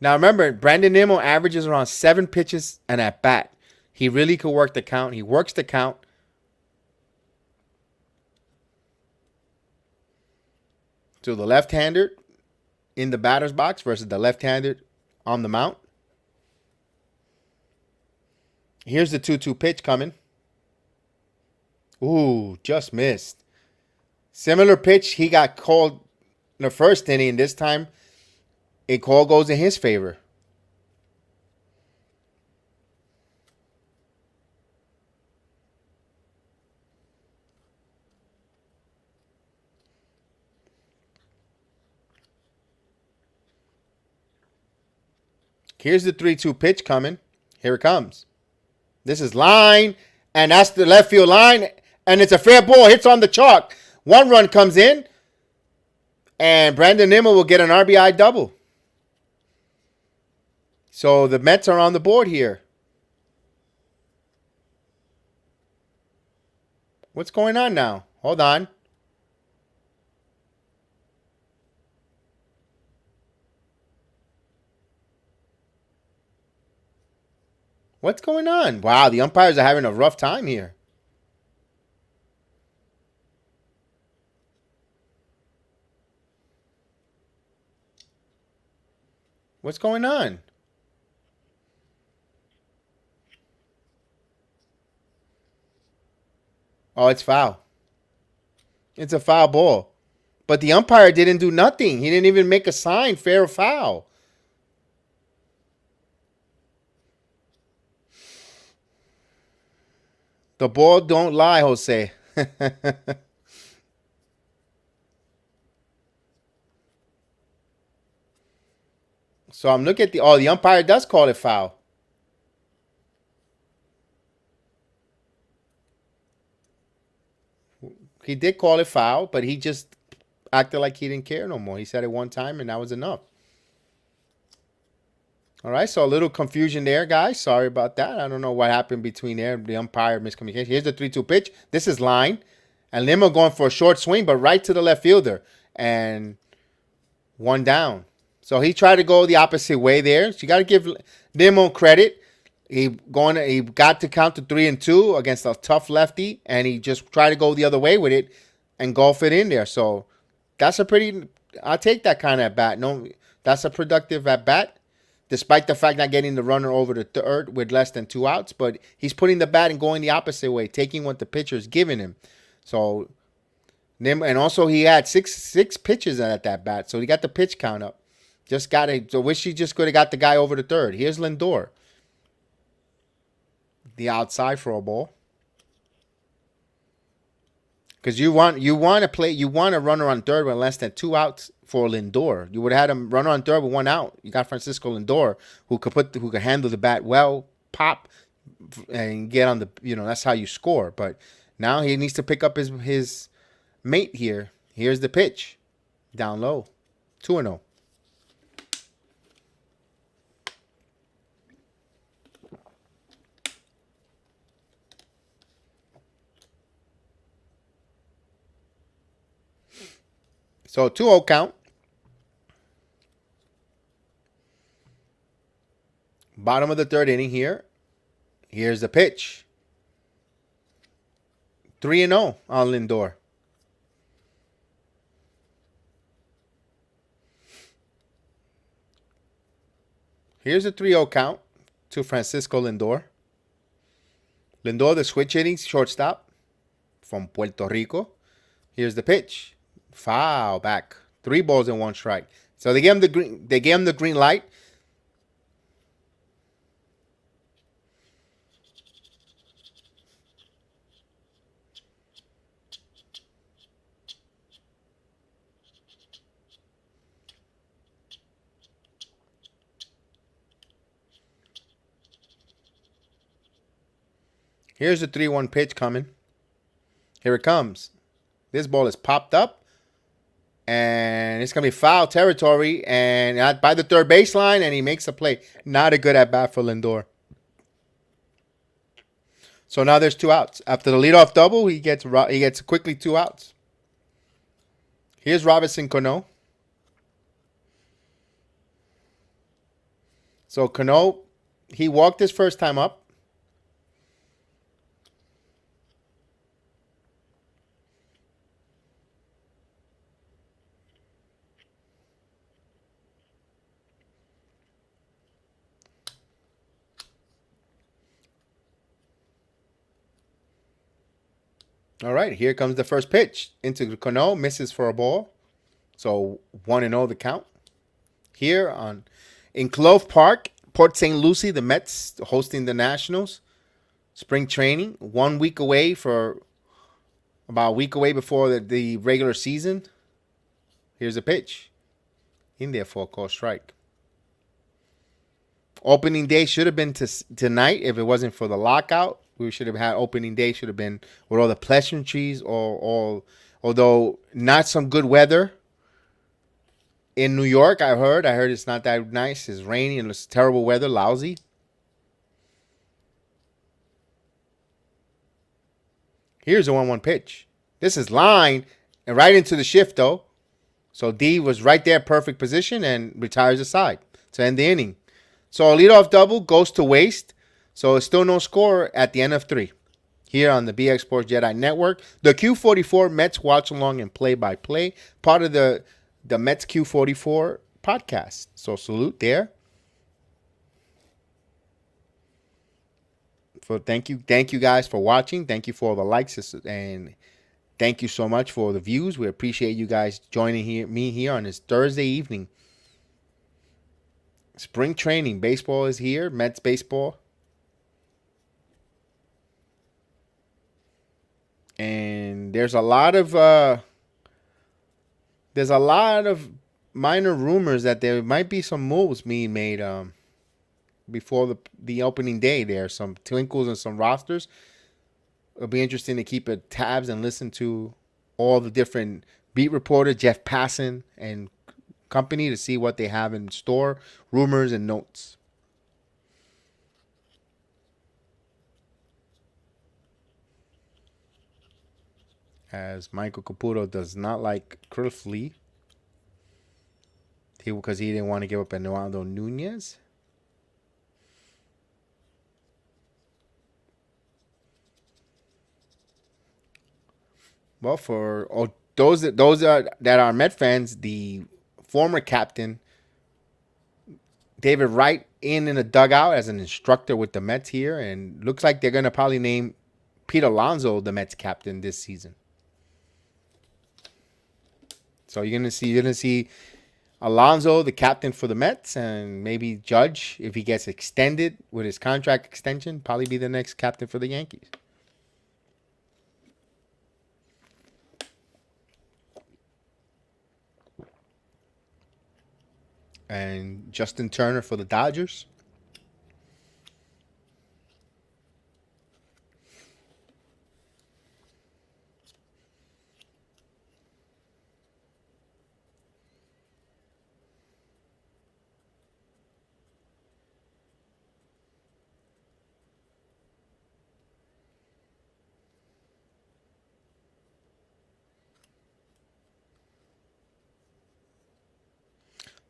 Speaker 1: Now remember, Brandon Nimmo averages around 7 pitches and at bat. He really could work the count. He works the count. So the left-hander in the batter's box versus the left-hander on the mound. Here's the 2-2 pitch coming. Ooh, just missed. Similar pitch he got called in the first inning. This time, a call goes in his favor. Here's the 3-2 pitch coming. Here it comes. This is line, and that's the left field line, and it's a fair ball. Hits on the chalk. 1 run comes in, and Brandon Nimmo will get an RBI double. So the Mets are on the board here. What's going on now? Hold on. What's going on? Wow, the umpires are having a rough time here. What's going on? Oh, it's foul. It's a foul ball. But the umpire didn't do nothing. He didn't even make a sign, fair or foul. The ball don't lie, Jose. So I'm looking at the umpire does call it foul. He did call it foul, but he just acted like he didn't care no more. He said it one time, and that was enough. All right, so a little confusion there, guys. Sorry about that. I don't know what happened between there, the umpire miscommunication. Here's the 3-2 pitch. This is line. And Nimmo going for a short swing, but right to the left fielder. And 1 down. So he tried to go the opposite way there. So you got to give Nimmo credit. He got to count to 3-2 against a tough lefty, and he just tried to go the other way with it and golf it in there. So that's I'll take that kind of at bat. No, that's a productive at bat. Despite the fact not getting the runner over to third with less than 2 outs, but he's putting the bat and going the opposite way, taking what the pitcher is giving him. So, and also he had six pitches at that bat, so he got the pitch count up. So wish he just could have got the guy over to third. Here's Lindor, the outside for a ball. Because you want a runner on third with less than 2 outs for Lindor. You would have had him runner on third with 1 out. You got Francisco Lindor who could handle the bat well, pop, and get on the that's how you score. But now he needs to pick up his mate here. Here's the pitch, down low, 2-0. So 2-0 count. Bottom of the 3rd inning here. Here's the pitch. 3-0 on Lindor. Here's a 3-0 count to Francisco Lindor. Lindor, the switch hitting shortstop from Puerto Rico. Here's the pitch. Foul back. 3 balls and 1 strike. So they gave him the green. They gave him the green light. Here's the 3-1 pitch coming. Here it comes. This ball is popped up. And it's going to be foul territory. And by the third baseline. And he makes a play. Not a good at-bat for Lindor. So now there's 2 outs. After the leadoff double, he gets quickly 2 outs. Here's Robinson Cano. So Cano, he walked his first time up. All right, here comes the first pitch into Cano, misses for a ball. So 1-0 the count. Here in Clove Park, Port St. Lucie, the Mets hosting the Nationals. Spring training, about a week away before the regular season. Here's a pitch. In there for a call strike. Opening day should have been tonight if it wasn't for the lockout. We should have had opening day. Should have been with all the pleasantries, although not some good weather in New York. I heard it's not that nice. It's rainy and it's terrible weather, lousy. Here's a 1-1 pitch. This is line and right into the shift though. So D was right there, perfect position, and retires aside to end the inning. So a leadoff double goes to waste. So it's still no score at the end of 3. Here on the BX Sports Jedi Network. The Q44 Mets watch along and play-by-play. Part of the Mets Q44 podcast. So salute there. Thank you guys for watching. Thank you for all the likes and thank you so much for the views. We appreciate you guys joining me here on this Thursday evening. Spring training. Baseball is here. Mets baseball. And there's a lot of minor rumors that there might be some moves being made before the opening day. There's some twinkles and some rosters. It'll be interesting to keep tabs and listen to all the different beat reporters, Jeff Passan and company, to see what they have in store, rumors and notes. As Michael Caputo does not like Krifley because he didn't want to give up Eduardo Nunez. Well, for those that are Met fans, the former captain David Wright in a dugout as an instructor with the Mets here, and looks like they're gonna probably name Pete Alonso the Mets captain this season. So you're gonna see Alonso, the captain for the Mets, and maybe Judge, if he gets extended with his contract extension, probably be the next captain for the Yankees. And Justin Turner for the Dodgers.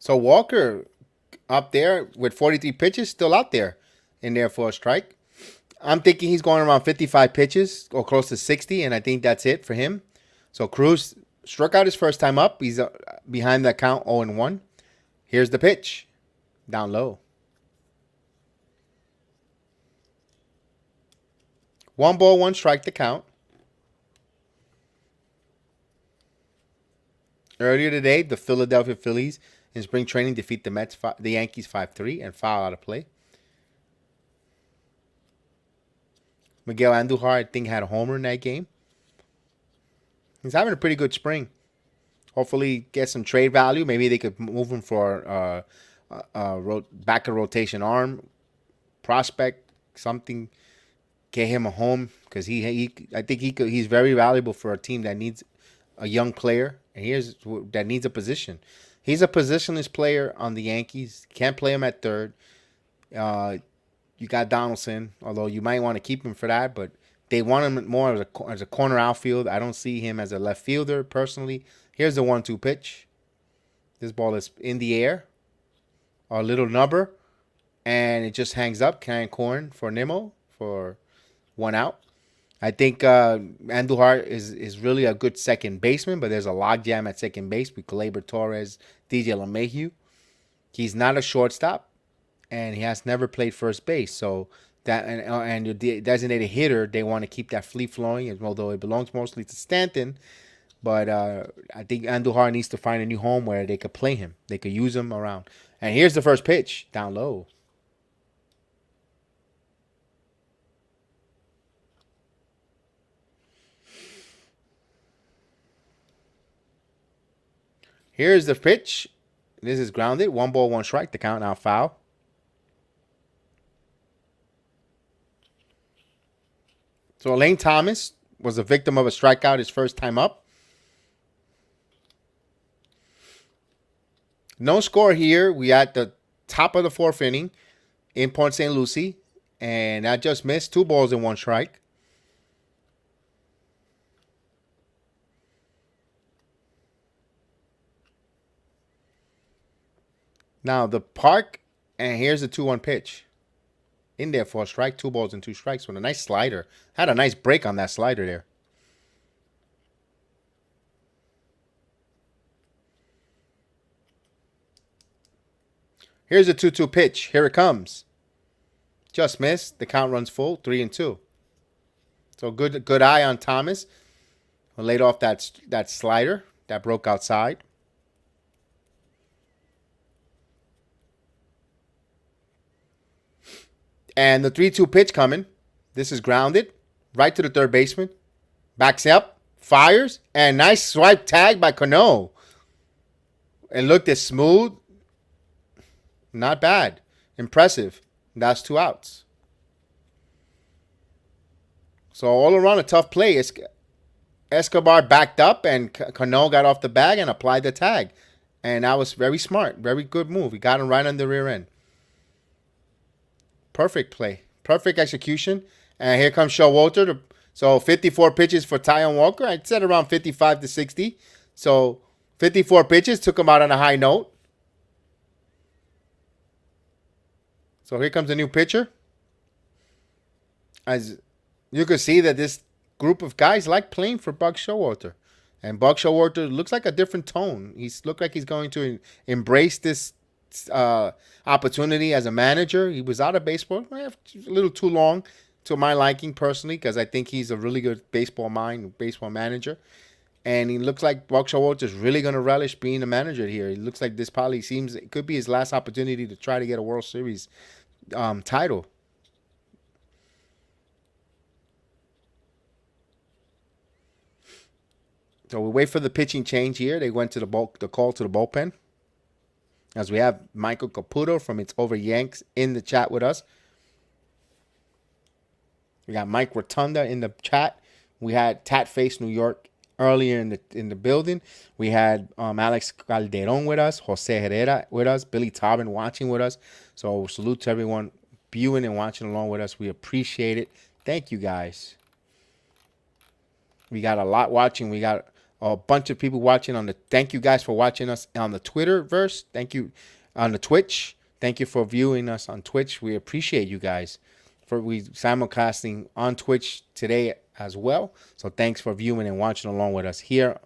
Speaker 1: So Walker up there with 43 pitches, still out there in there for a strike. I'm thinking he's going around 55 pitches or close to 60, and I think that's it for him. So Cruz struck out his first time up. He's behind the count 0-1. Here's the pitch. Down low. 1-1 strike the count. Earlier today, the Philadelphia Phillies in spring training defeat the Yankees 5-3 and foul out of play. Miguel Andujar, I think, had a homer in that game. He's having a pretty good spring. Hopefully, get some trade value. Maybe they could move him for back of rotation arm prospect, something. Get him a home because I think he's very valuable for a team that needs a young player and that needs a position. He's a positionless player on the Yankees. Can't play him at third. You got Donaldson, although you might want to keep him for that, but they want him more as a corner outfield. I don't see him as a left fielder personally. Here's the 1-2 pitch. This ball is in the air, a little nubber, and it just hangs up. Karen Corn for Nimmo for 1 out. I think Andujar is really a good second baseman, but there's a logjam at second base with Gleyber Torres, DJ LeMahieu. He's not a shortstop, and he has never played first base. So that and your designated hitter, they want to keep that free flowing, although it belongs mostly to Stanton. But I think Andujar needs to find a new home where they could play him. They could use him around. And here's the first pitch, down low. Here's the pitch. This is grounded. 1-1 strike. The count now foul. So Elaine Thomas was a victim of a strikeout his first time up. No score here. We at the top of the 4th inning in Port St. Lucie. And I just missed 2 balls and 1 strike. Now the park, and here's the 2-1 pitch. In there for a strike, 2 balls and 2 strikes with a nice slider. Had a nice break on that slider there. Here's a 2-2 pitch. Here it comes. Just missed. The count runs full, 3-2. So good eye on Thomas. Laid off that slider that broke outside. And the 3-2 pitch coming. This is grounded. Right to the third baseman. Backs up. Fires. And nice swipe tag by Cano. It looked as smooth. Not bad. Impressive. That's 2 outs. So all around a tough play. Escobar backed up and Cano got off the bag and applied the tag. And that was very smart. Very good move. He got him right on the rear end. Perfect play. Perfect execution. And here comes Showalter. So 54 pitches for Taijuan Walker. I'd said around 55 to 60. So 54 pitches. Took him out on a high note. So here comes a new pitcher. As you can see that this group of guys like playing for Buck Showalter. And Buck Showalter looks like a different tone. He's looked like he's going to embrace this opportunity as a manager. He was out of baseball a little too long to my liking personally, because I think he's a really good baseball mind, baseball manager. And he looks like Buck Showalter is really going to relish being a manager here. He looks like this probably seems it could be his last opportunity to try to get a World Series title. So we wait for the pitching change here. They went to the call to the bullpen. As we have Michael Caputo from It's Over Yanks in the chat with us. We got Mike Rotunda in the chat. We had Tat Face New York earlier in the building. We had Alex Calderon with us, Jose Herrera with us, Billy Tobin watching with us. So salute to everyone viewing and watching along with us. We appreciate it. Thank you guys. We got a lot watching. We got a bunch of people watching on the. Thank you guys for watching us on the Twitterverse. Thank you on the Twitch. Thank you for viewing us on Twitch. We appreciate you guys. We simulcasting on Twitch today as well. So thanks for viewing and watching along with us here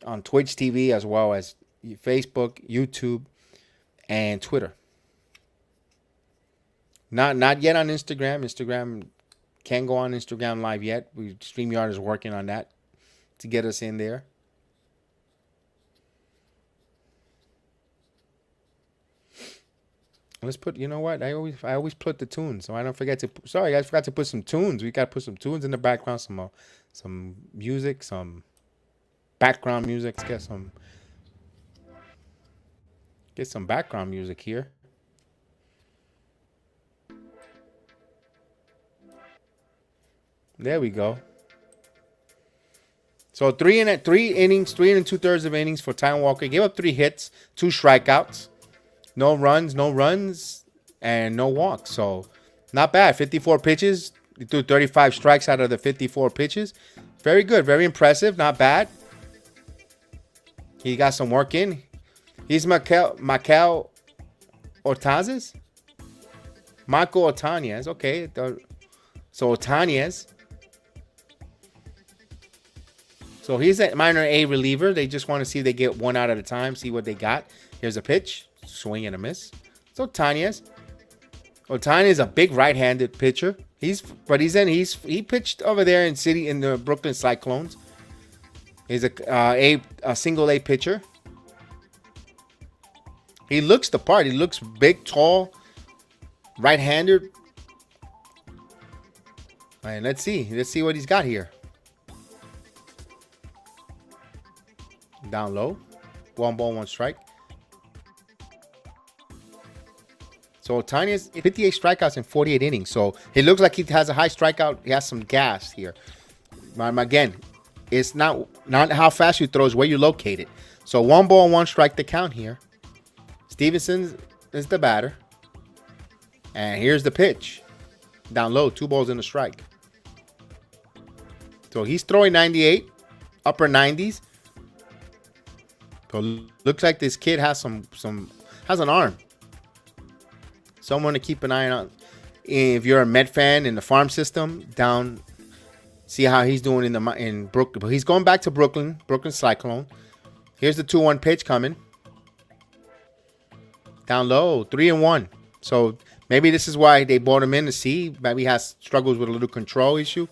Speaker 1: on Twitch TV, as well as Facebook, YouTube, and Twitter. Not yet on Instagram. Instagram Can't go on Instagram Live yet. StreamYard is working on that to get us in there. Let's put, you know what? I always put the tunes, so I don't forget to. Sorry, I forgot to put some tunes. We got to put some tunes in the background, some music, some background music. Let's get some background music here. There we go. So 3 innings, 3 2/3 of innings for Taijuan Walker. Gave up 3 hits, 2 strikeouts, no runs, and no walks. So not bad. 54 pitches. He threw 35 strikes out of the 54 pitches. Very good. Very impressive. Not bad. He got some work in. He's Michael Ortazes? Michael Ortazes. Okay. So Ortazes. So he's a minor A reliever. They just want to see if they get one out at a time, see what they got. Here's a pitch. Swing and a miss. So Ortazes. Ortazes is a big right-handed pitcher. He pitched over there in the Brooklyn Cyclones. He's a single A pitcher. He looks the part. He looks big, tall, right-handed. All right, let's see. Let's see what he's got here. Down low. 1 ball, 1 strike. So Ortazes, 58 strikeouts in 48 innings. So it looks like he has a high strikeout. He has some gas here. Again, it's not how fast you throw, it's where you locate it. So 1 ball, 1 strike to count here. Stevenson is the batter. And here's the pitch. Down low, 2 balls and a strike. So he's throwing 98, upper 90s. So looks like this kid has has an arm. Someone to keep an eye on. If you're a Met fan in the farm system, see how he's doing in Brooklyn. But he's going back to Brooklyn Cyclone. Here's the 2-1 pitch coming. Down low, 3-1. So maybe this is why they brought him in to see. Maybe he has struggles with a little control issue.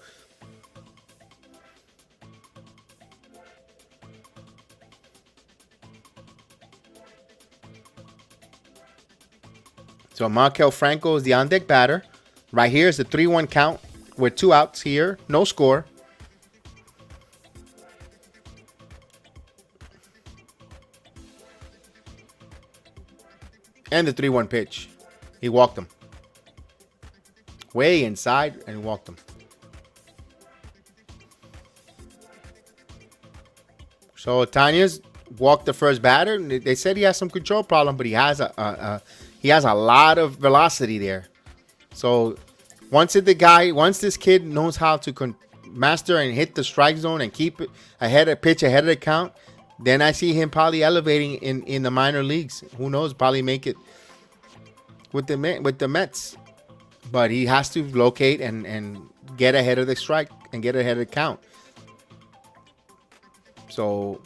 Speaker 1: So Markel Franco is the on-deck batter. Right here is the 3-1 count with 2 outs here. No score. And the 3-1 pitch. He walked him. Way inside and walked him. So Ortazes walked the first batter. They said he has some control problem, but he has a lot of velocity there. So once this kid knows how to master and hit the strike zone and keep it ahead of the count, then I see him probably elevating in the minor leagues. Who knows? Probably make it with the Mets. But he has to locate and get ahead of the strike and get ahead of the count. So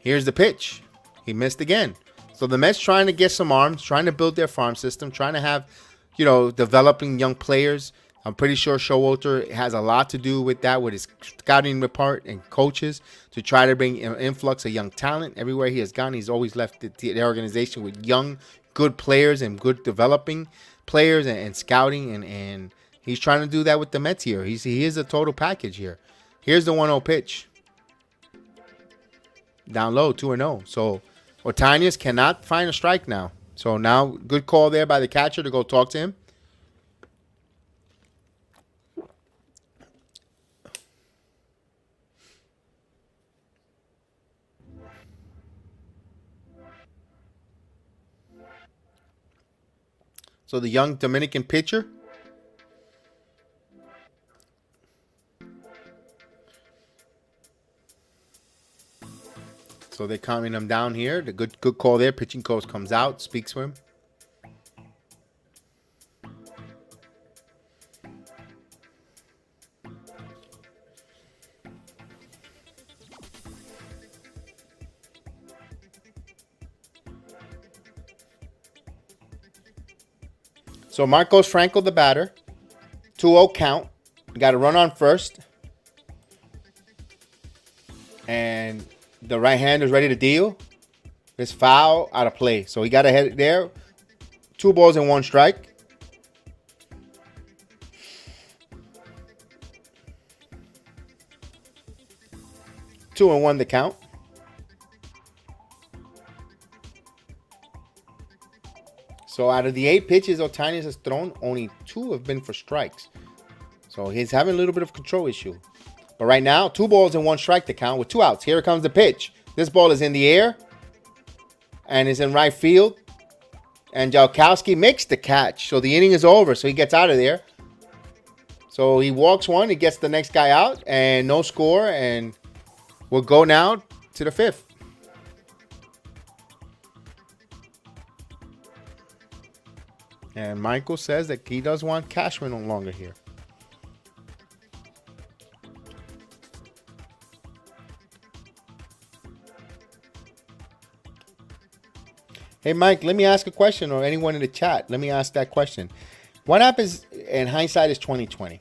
Speaker 1: here's the pitch. He missed again. So the Mets trying to get some arms, trying to build their farm system, trying to have, developing young players. I'm pretty sure Showalter has a lot to do with that, with his scouting report and coaches, to try to bring an influx of young talent. Everywhere he has gone, he's always left the organization with young, good players and good developing players and scouting. And he's trying to do that with the Mets here. He is a total package here. Here's the 1-0 pitch. Down low, 2-0. So Ortazes cannot find a strike now. So now, good call there by the catcher to go talk to him. So the young Dominican pitcher. So they're calming him down here. The good call there. Pitching coach comes out, speaks to him. So Marcos Franco, the batter. 2-0 count. Got a run on first. And the right hander is ready to deal. This foul out of play. So he got ahead there. 2 balls and 1 strike. Two and 1 the count. So out of the 8 pitches Ohtani has thrown, only 2 have been for strikes. So he's having a little bit of control issue. But right now, 2 balls and 1 strike to count with 2 outs. Here comes the pitch. This ball is in the air. And is in right field. And Jalkowski makes the catch. So the inning is over. So he gets out of there. So he walks one. He gets the next guy out. And no score. And we'll go now to the 5th. And Michael says that he does want Cashman no longer here. Hey, Mike, let me ask a question, or anyone in the chat. Let me ask that question. What happens, and hindsight is 2020.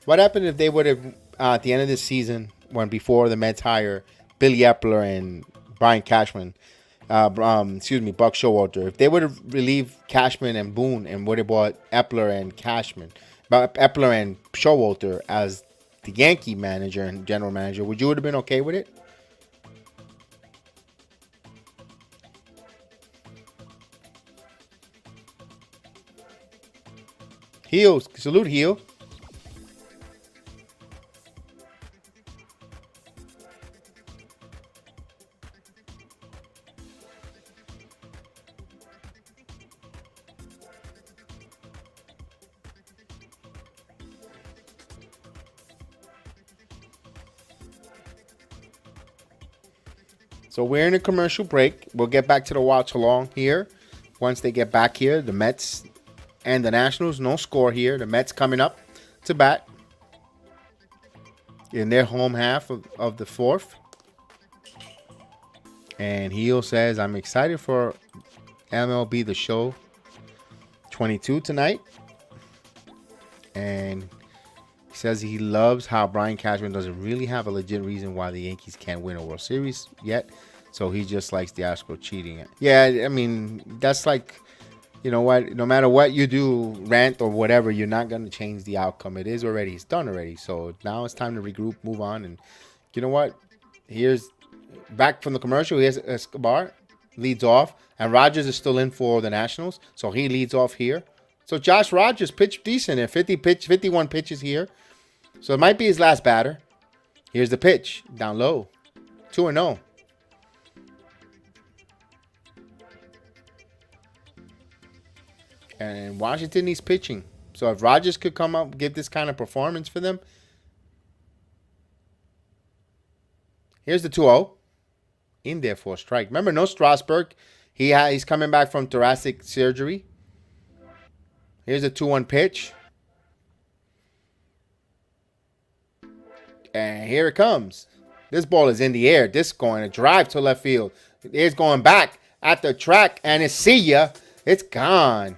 Speaker 1: What happened if they would have, at the end of this season, when before the Mets hire Billy Epler and Brian Cashman, Buck Showalter, if they would have relieved Cashman and Boone and would have bought Epler and Showalter as the Yankee manager and general manager, would you have been okay with it? Heel, salute heel. So we're in a commercial break. We'll get back to the watch along here. Once they get back here, the Mets and the Nationals, no score here. The Mets coming up to bat in their home half of the 4th. And Heel says, I'm excited for MLB The Show 22 tonight. And he says he loves how Brian Cashman doesn't really have a legit reason why the Yankees can't win a World Series yet. So he just likes the Astros cheating. Yeah, I mean, that's like, you know what? No matter what you do, rant or whatever, you're not going to change the outcome. It is already. It's done already. So now it's time to regroup, move on. And you know what? Here's back from the commercial. Here's Escobar, leads off. And Rogers is still in for the Nationals. So he leads off here. So Josh Rogers pitched decent in 51 pitches here. So it might be his last batter. Here's the pitch. Down low. 2-0. And Washington needs pitching. So if Rogers could come up, give this kind of performance for them. Here's the 2-0. In there for a strike. Remember, no Strasburg. He's coming back from thoracic surgery. Here's a 2-1 pitch. And here it comes. This ball is in the air. This going to drive to left field. It's going back at the track. And it's see ya. It's gone.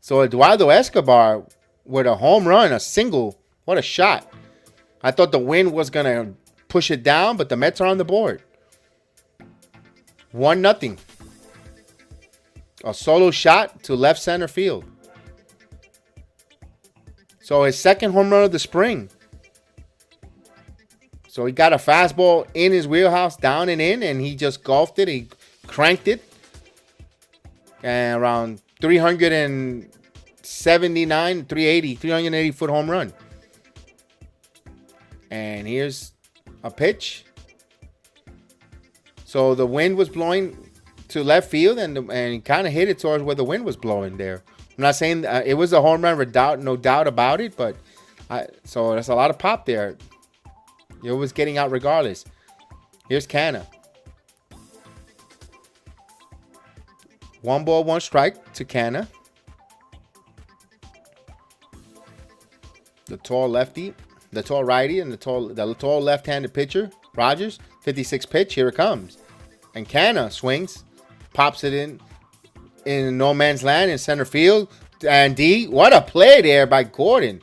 Speaker 1: So Eduardo Escobar with a home run, a single. What a shot. I thought the wind was going to push it down, but the Mets are on the board. 1-0. A solo shot to left center field. So his second home run of the spring. So he got a fastball in his wheelhouse, down and in, and he just golfed it. He cranked it. And around 380 foot home run. And here's a pitch. So the wind was blowing to left field, and he kind of hit it towards where the wind was blowing there. I'm not saying it was a home run, no doubt about it, but so there's a lot of pop there. It was getting out regardless. Here's Canna. 1 ball, 1 strike to Canna. The tall lefty, the tall righty, and the tall left-handed pitcher, Rogers. 56 pitch. Here it comes. And Canna swings, pops it in no man's land in center field. And D, what a play there by Gordon.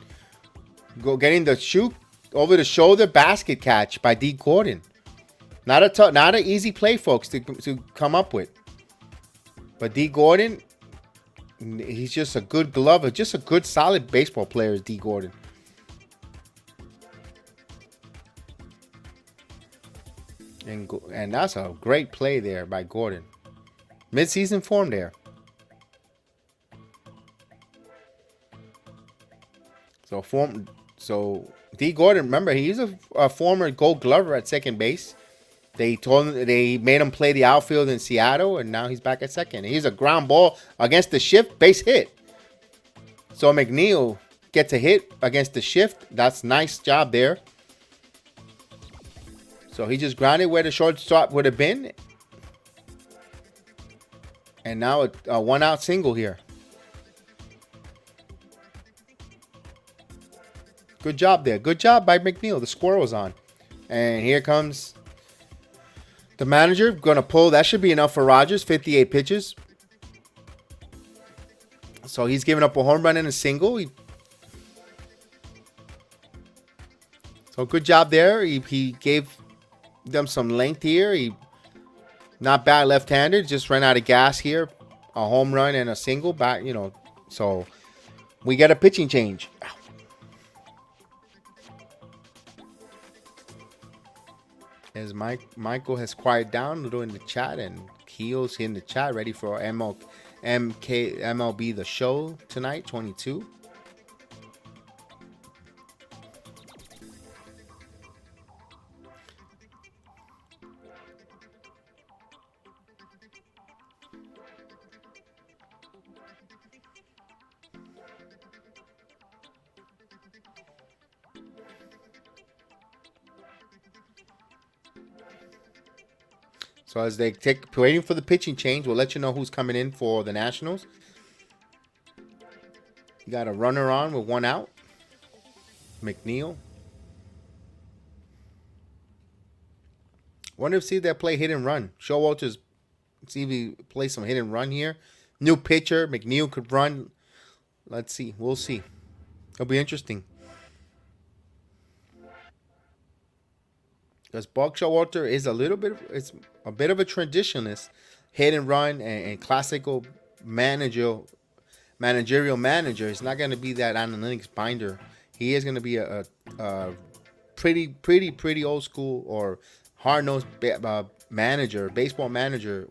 Speaker 1: Go getting the shoot over the shoulder basket catch by D Gordon. Not an easy play, folks, to come up with. But D Gordon, he's just a good glover, just a good solid baseball player is D Gordon. And that's a great play there by Gordon. Mid-season form there. So D Gordon, remember, he's a former Gold Glover at second base. They made him play the outfield in Seattle, and now he's back at second. He's a ground ball against the shift, base hit. So McNeil gets a hit against the shift. That's nice job there. So he just grounded where the shortstop would have been. And now a one-out single here. Good job there. Good job by McNeil. The squirrel's on. And here comes the manager. Going to pull. That should be enough for Rogers. 58 pitches. So he's giving up a home run and a single. So good job there. He gave them some length here. Not bad left-hander. Just ran out of gas here. A home run and a single back, So we get a pitching change. As Michael has quieted down a little in the chat, and Keel's in the chat ready for MLB The Show tonight, 22. So as they waiting for the pitching change, we'll let you know who's coming in for the Nationals. You got a runner on with one out. McNeil. Wonder if they'll play hit and run. Showalter's see if he plays some hit and run here. New pitcher. McNeil could run. Let's see. We'll see. It'll be interesting. Because Buck Showalter is a bit of a traditionalist, hit and run and classical managerial manager. He's not going to be that analytics binder. He is going to be a pretty old school or hard-nosed baseball manager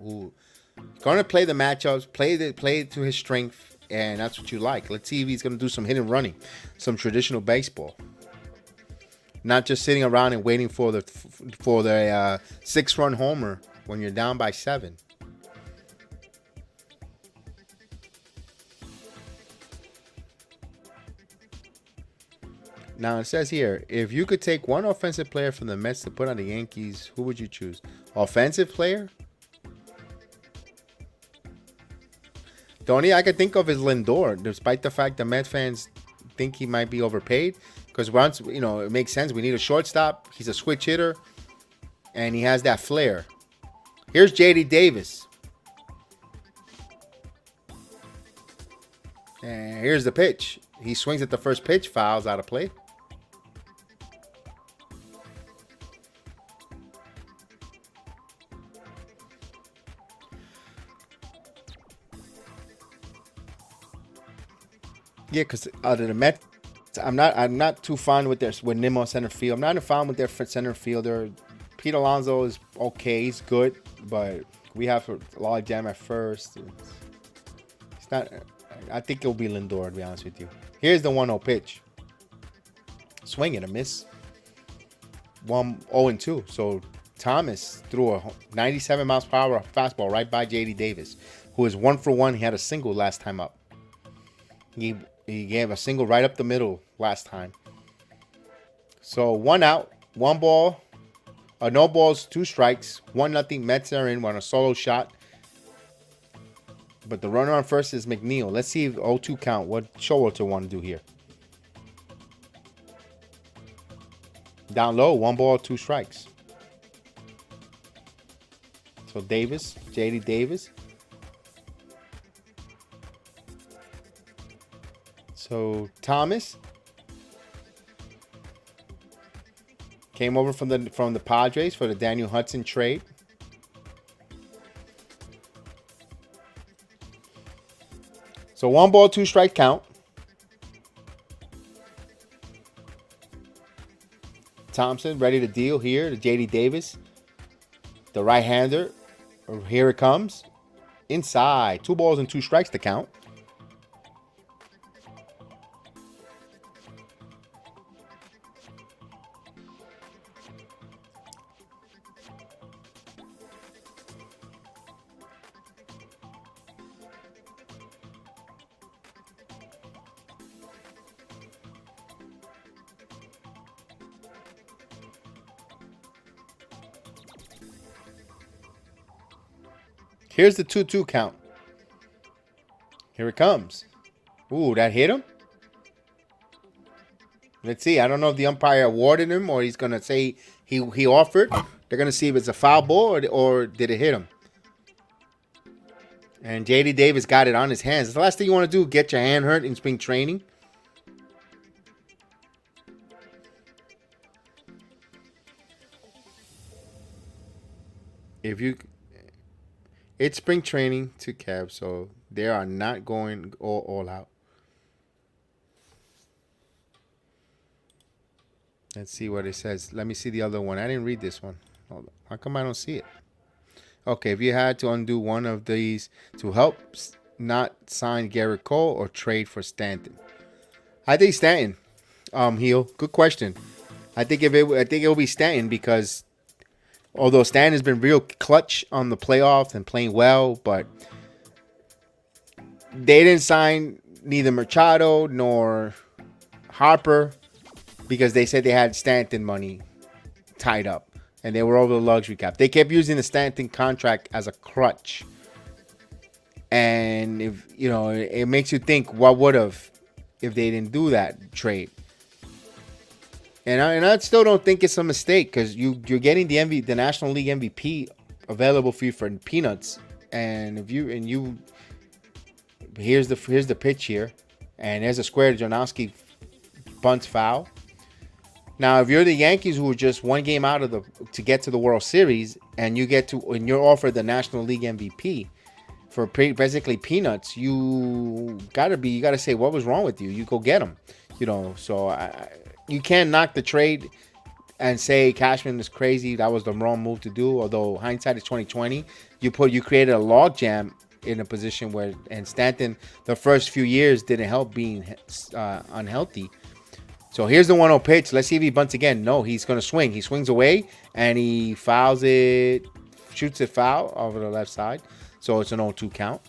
Speaker 1: who is going to play the matchups, play to his strength, and that's what you like. Let's see if he's going to do some hit and running, some traditional baseball. Not just sitting around and waiting for the 6-run homer when you're down by 7. Now it says here, if you could take one offensive player from the Mets to put on the Yankees, who would you choose? Offensive player? The only I could think of is Lindor, despite the fact that Mets fans think he might be overpaid. Because once, it makes sense. We need a shortstop. He's a switch hitter. And he has that flair. Here's JD Davis. And here's the pitch. He swings at the first pitch. Fouls out of play. Yeah, because the Mets, I'm not too fond with Nimmo center field. I'm not fond with their center fielder. Pete Alonso is okay. He's good, but we have a log jam at first. It's not. I think it'll be Lindor, to be honest with you. Here's the 1-0 pitch. Swing and a miss. 1-0-2. So Thomas threw a 97 miles per hour fastball right by JD Davis, who is 1 for 1. He had a single last time up. He gave a single right up the middle last time. So 1 out, 1 ball, no balls, 2 strikes, 1-0. Mets are in on a solo shot. But the runner on first is McNeil. Let's see if 0-2 count. What Showalter want to do here? Down low, 1 ball, 2 strikes. So Davis, JD Davis. So Thomas came over from the Padres for the Daniel Hudson trade. So 1 ball, 2 strike count. Thompson ready to deal here to JD Davis. The right-hander. Here it comes. Inside. 2 balls and 2 strikes to count. Here's the 2-2 count. Here it comes. Ooh, that hit him? Let's see. I don't know if the umpire awarded him or he's going to say he offered. They're going to see if it's a foul ball or did it hit him. And JD Davis got it on his hands. The last thing you want to do, get your hand hurt in spring training. It's spring training to Cavs, so they are not going all out. Let's see what it says. Let me see the other one. I didn't read this one. Hold on. How come I don't see it? Okay, if you had to undo one of these to help not sign Garrett Cole or trade for Stanton. I think Stanton. Heel. Good question. I think it will be Stanton because although Stan has been real clutch on the playoffs and playing well, but they didn't sign neither Machado nor Harper because they said they had Stanton money tied up and they were over the luxury cap. They kept using the Stanton contract as a crutch. And if you know, it makes you think what would have if they didn't do that trade. And I still don't think it's a mistake because you're getting the National League MVP available for you for peanuts. And here's the pitch here, and there's a square. Jonowski bunts foul. Now, if you're the Yankees who are just one game out of to get to the World Series, and you're offered the National League MVP for basically peanuts, you gotta say what was wrong with you. You go get him, So you can't knock the trade and say Cashman is crazy. That was the wrong move to do. Although hindsight is 2020, you created a logjam in a position where and Stanton the first few years didn't help being unhealthy. So here's the 1-0 pitch. Let's see if he bunts again. No, he's gonna swing. He swings away and he fouls it, shoots it foul over the left side. So it's an 0-2 count.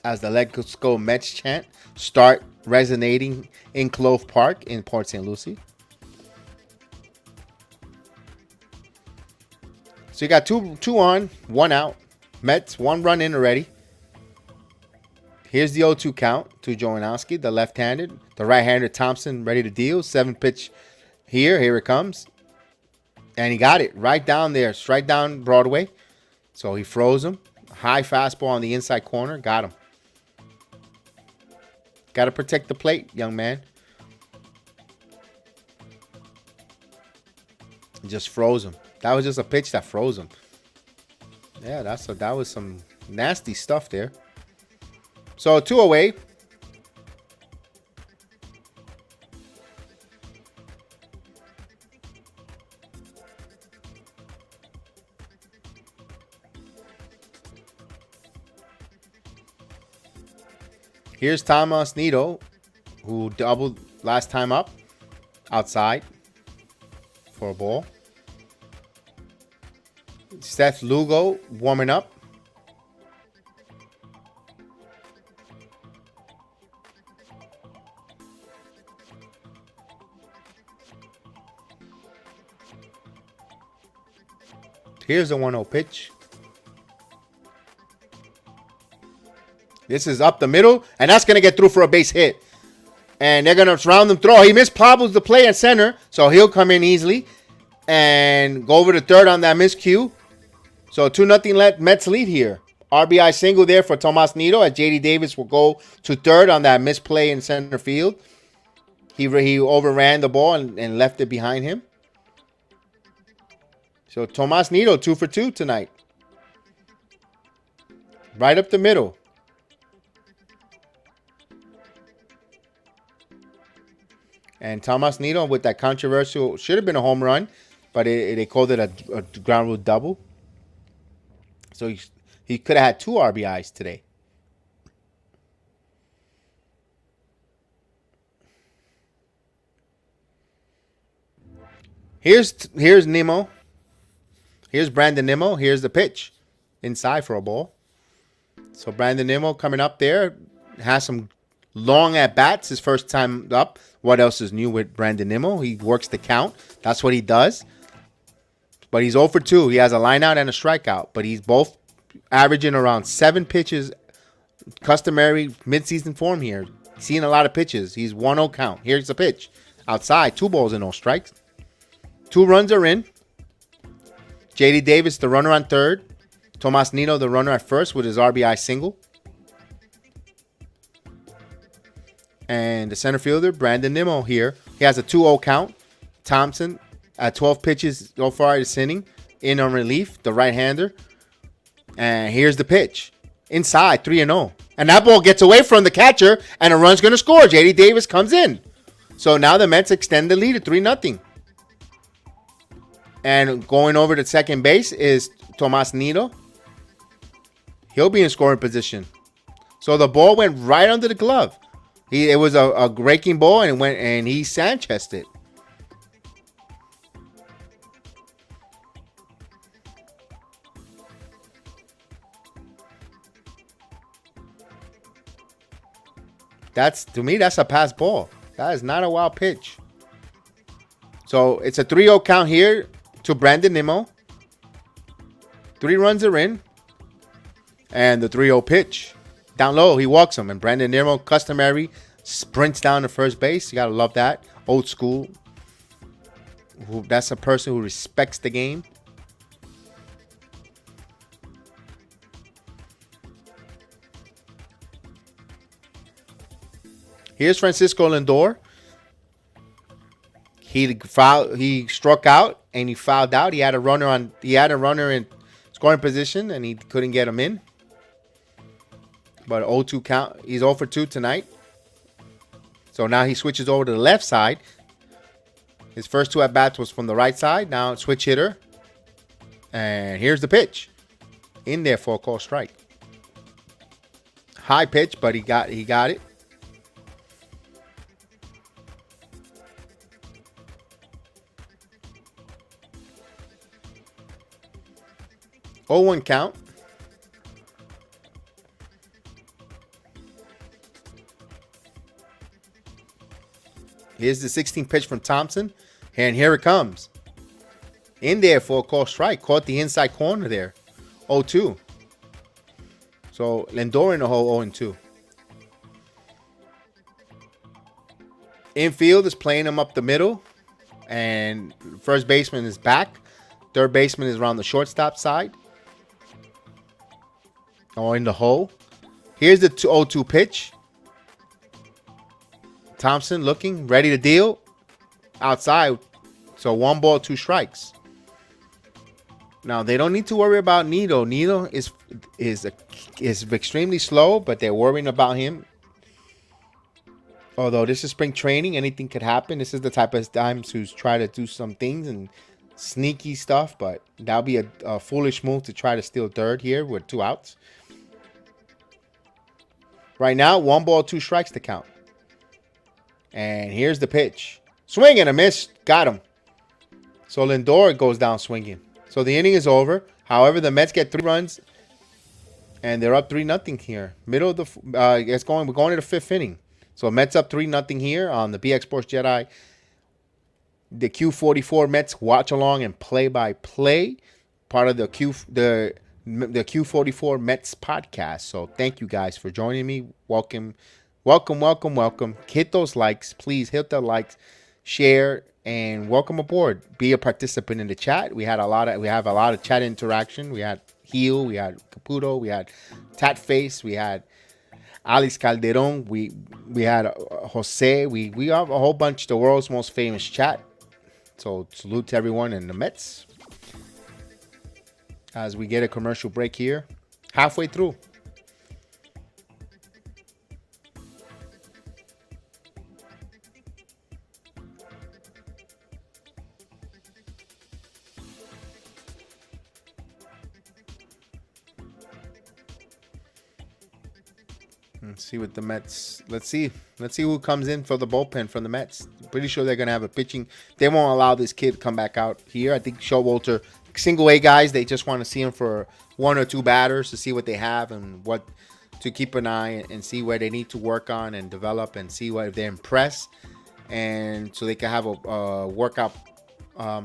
Speaker 1: As the Let's Go Mets chant start resonating in Clove Park in Port St. Lucie. So you got two on, 1 out. Mets 1 run in already. Here's the 0-2 count to Jonowski, the left-handed. The right-hander Thompson ready to deal. 7-pitch here. Here it comes. And he got it right down there, straight down Broadway. So he froze him. High fastball on the inside corner. Got him. Got to protect the plate, young man. Just froze him. That was just a pitch that froze him. Yeah, that was some nasty stuff there. So 2 away. Here's Thomas Nido, who doubled last time up outside for a ball. Seth Lugo warming up. Here's the 1-0 pitch. This is up the middle, and that's going to get through for a base hit. And they're going to surround him throw. He mispobbles the play at center, so he'll come in easily and go over to third on that miscue. So 2-0 Mets lead here. RBI single there for Tomas Nido as JD Davis will go to third on that misplay in center field. He overran the ball and left it behind him. So Tomas Nido 2 for 2 tonight. Right up the middle. And Tomas Nido with that controversial, should have been a home run, but they called it a ground rule double. So he could have had 2 RBIs today. Here's Nimmo. Here's Brandon Nimmo. Here's the pitch. Inside for a ball. So Brandon Nimmo coming up there. Has some long at-bats his first time up. What else is new with Brandon Nimmo? He works the count. That's what he does. But he's 0 for 2. He has a line out and a strikeout. But he's both averaging around 7 pitches. Customary midseason form here. Seeing a lot of pitches. He's 1-0 count. Here's the pitch. Outside. 2 balls and no strikes. 2 runs are in. JD Davis, the runner on third. Tomas Nido, the runner at first with his RBI single. And the center fielder, Brandon Nimmo here. He has a 2-0 count. Thompson at 12 pitches so far this inning. In on relief, the right-hander. And here's the pitch. Inside, 3-0. And that ball gets away from the catcher, and a run's going to score. JD Davis comes in. So now the Mets extend the lead to 3-0. And going over to second base is Tomas Nido. He'll be in scoring position. So the ball went right under the glove. It was a breaking ball and he Sanchez'd it. To me, that's a pass ball. That is not a wild pitch. So it's a 3-0 count here to Brandon Nimmo. 3 runs are in. And the 3-0 pitch. Down low, he walks him. And Brandon Nimmo, customary, sprints down to first base. You got to love that. Old school. That's a person who respects the game. Here's Francisco Lindor. He struck out and he fouled out. He had a runner in scoring position and he couldn't get him in. But 0-2 count. He's 0 for 2 tonight. So now he switches over to the left side. His first 2 at-bats was from the right side. Now switch hitter. And here's the pitch. In there for a call strike. High pitch, but he got it. Oh, 1 count. Here's the 16th pitch from Thompson. And here it comes. In there for a call strike. Caught the inside corner there. 0-2. So Lindor in the hole 0-2. Infield is playing him up the middle. And first baseman is back. Third baseman is around the shortstop side. Or in the hole. Here's the 0-2 pitch. Thompson looking, ready to deal. Outside. So 1 ball, 2 strikes. Now they don't need to worry about Nido. Nido is extremely slow, but they're worrying about him. Although this is spring training, anything could happen. This is the type of time to try to do some things and sneaky stuff, but that'll be a foolish move to try to steal third here with 2 outs. Right now, 1 ball, 2 strikes to count. And here's the pitch. Swing and a miss. Got him. So Lindor goes down swinging. So the inning is over. However, the Mets get 3 runs. And they're up 3-0 here. Middle of the we're going to the 5th inning. So Mets up 3-0 here on the BX Sports Jedi. The Q44 Mets watch along and play by play. Part of the Q44 Mets podcast. So thank you guys for joining me. Welcome. Hit those likes. Please hit the likes, share, and welcome aboard. Be a participant in the chat. We have a lot of chat interaction. We had Gil, we had Caputo, we had Tatface, we had Alex Calderon, we had Jose, we have a whole bunch, the world's most famous chat. So salute to everyone in the Mets as we get a commercial break here, halfway through. Let's see what the Mets. Let's see who comes in for the bullpen from the Mets. Pretty sure they're gonna have a pitching. They won't allow this kid to come back out here. I think Showalter, single A guys, they just want to see him for one or two batters to see what they have and what to keep an eye and see where they need to work on and develop and see what if they impress, and so they can have a workout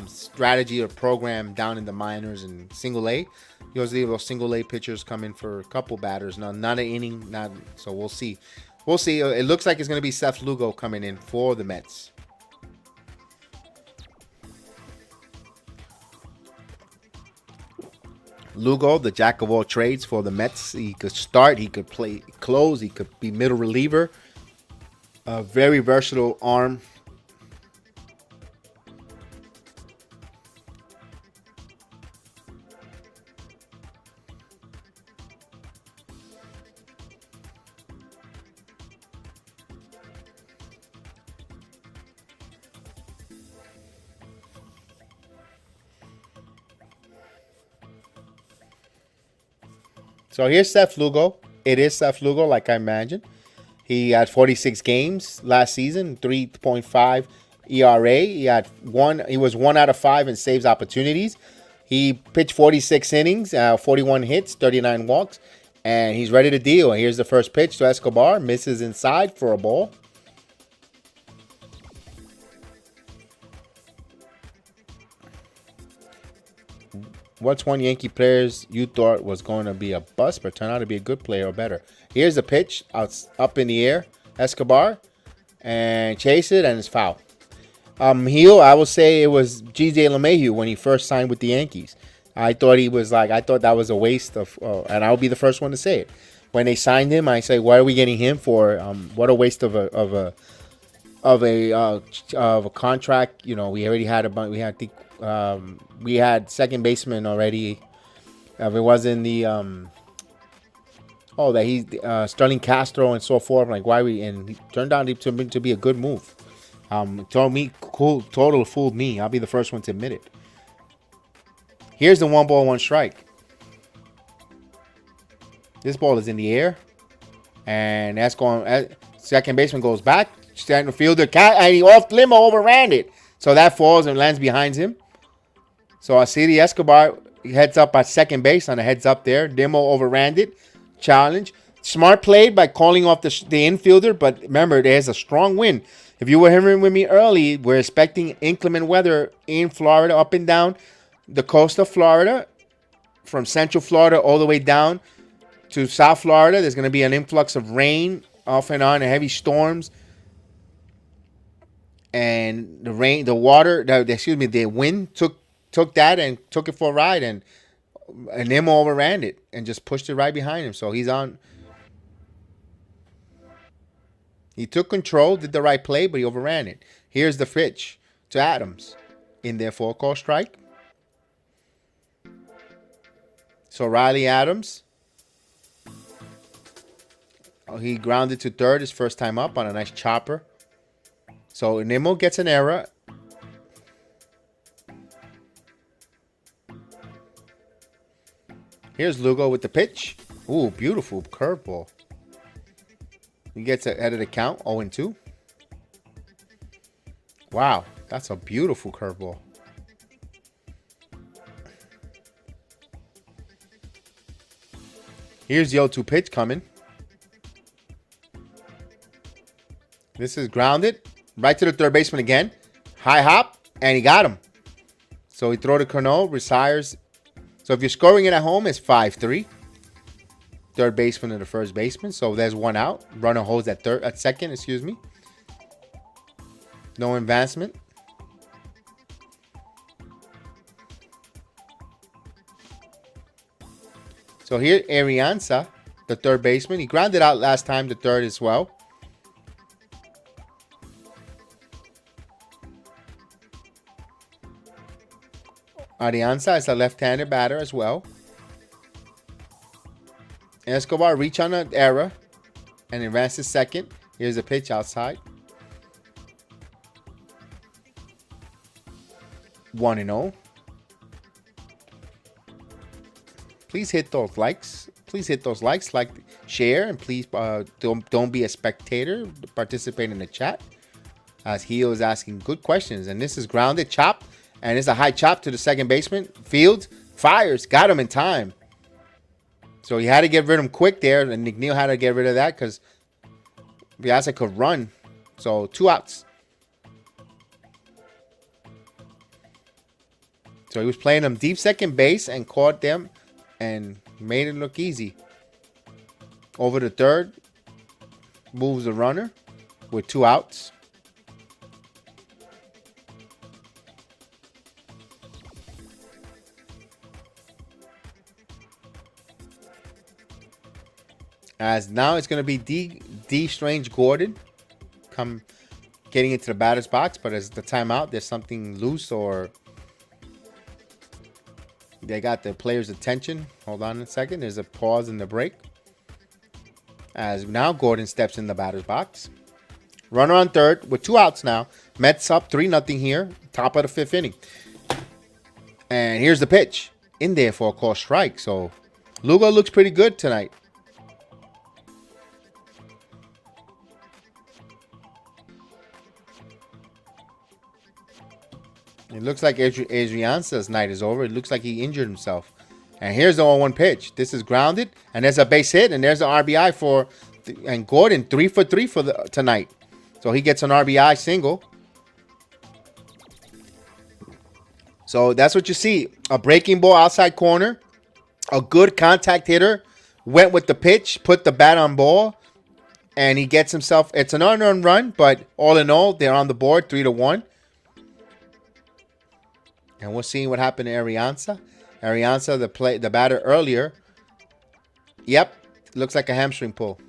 Speaker 1: strategy or program down in the minors and single A. Usually those single A pitchers come in for a couple batters. Not an inning. So we'll see. We'll see. It looks like it's going to be Seth Lugo coming in for the Mets. Lugo, the jack of all trades for the Mets. He could start. He could play close. He could be middle reliever. A very versatile arm. So here's Seth Lugo. It is Seth Lugo, like I imagined. He had 46 games last season, 3.5 ERA. He was 1 out of 5 in saves opportunities. He pitched 46 innings, 41 hits, 39 walks, and he's ready to deal. Here's the first pitch to Escobar. Misses inside for a ball. What's one Yankee players you thought was going to be a bust, but turned out to be a good player or better? Here's the pitch up in the air, Escobar, and chase it, and it's foul. Heel, I will say it was G.J. LeMahieu when he first signed with the Yankees. I thought that was a waste of, and I'll be the first one to say it. When they signed him, I say, why are we getting him for? What a waste of a contract. You know, we already had a bunch. We had second baseman already. If it wasn't the that he's Sterling Castro and so forth. Like why and he turned out to be a good move. Total fooled me. I'll be the first one to admit it. Here's the 1 ball, 1 strike. This ball is in the air, and that's going. Second baseman goes back. Center fielder and he off limo overran it, so that falls and lands behind him. So I see the Escobar heads up at second base on the heads up there. Demo overran it. Challenge. Smart played by calling off the infielder, but remember, there's a strong wind. If you were hearing with me early, we're expecting inclement weather in Florida, up and down the coast of Florida, from Central Florida all the way down to South Florida. There's going to be an influx of rain off and on, and heavy storms. And the wind took that and took it for a ride, and Nemo overran it and just pushed it right behind him. So he's on. He took control, did the right play, but he overran it. Here's the pitch to Adams in their 4-call strike. So Riley Adams, he grounded to third his first time up on a nice chopper. So Nemo gets an error. Here's Lugo with the pitch. Ooh, beautiful curveball. He gets ahead of the count, 0-2. Wow, that's a beautiful curveball. Here's the 0-2 pitch coming. This is grounded. Right to the third baseman again. High hop, and he got him. So he throw to Cano, retires. So if you're scoring it at home, it's 5-3. Third baseman and the first baseman. So there's one out. Runner holds at second, excuse me. No advancement. So here, Arianza, the third baseman. He grounded out last time, the third as well. Arianza is a left-handed batter as well. Escobar reach on an error and advances second. Here's a pitch outside. 1-0. Please hit those likes. Please hit those likes, like, share, and please don't be a spectator. Participate in the chat, as he is asking good questions. And this is grounded, chop, and it's a high chop to the second baseman. Fields fires, got him in time. So he had to get rid of him quick there, and McNeil had to get rid of that because Piazza could run. So 2 outs. So he was playing them deep second base and caught them and made it look easy. Over the third, moves the runner with 2 outs. As now it's going to be D Strange Gordon getting into the batter's box, but as the timeout, there's something loose or they got the player's attention. Hold on a second. There's a pause in the break. As now Gordon steps in the batter's box. Runner on third with 2 outs now. Mets up 3-0 here. Top of the 5th inning. And here's the pitch. In there for a call strike. So Lugo looks pretty good tonight. It looks like Adrianza's night is over. It looks like he injured himself. And here's the 0-1 pitch. This is grounded. And there's a base hit. And there's an RBI for... And Gordon, 3 for 3 for tonight. So he gets an RBI single. So that's what you see. A breaking ball outside corner. A good contact hitter. Went with the pitch. Put the bat on ball. And he gets himself... It's an unearned run. But all in all, they're on the board 3-1. And we're seeing what happened to Arianza. Arianza, the batter earlier. Yep. Looks like a hamstring pull.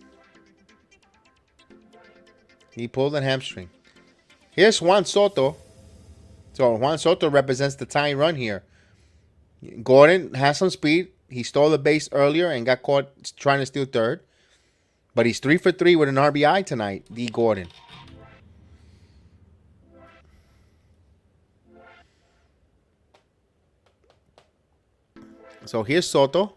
Speaker 1: He pulled a hamstring. Here's Juan Soto. So Juan Soto represents the tying run here. Gordon has some speed. He stole the base earlier and got caught trying to steal third. But he's 3 for 3 with an RBI tonight, D. Gordon. So here's Soto.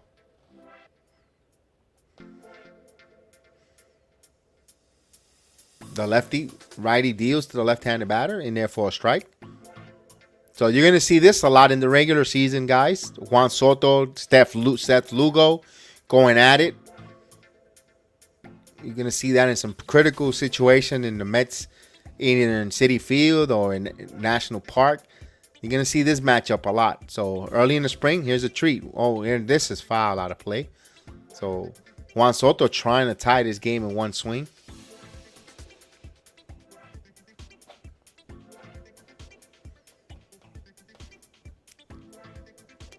Speaker 1: The lefty, righty deals to the left-handed batter in there for a strike. So you're going to see this a lot in the regular season, guys. Juan Soto, Seth Lugo going at it. You're going to see that in some critical situation in the Mets, either in Citi Field or in National Park. You're going to see this matchup a lot. So early in the spring, here's a treat. Oh, and this is foul out of play. So Juan Soto trying to tie this game in one swing.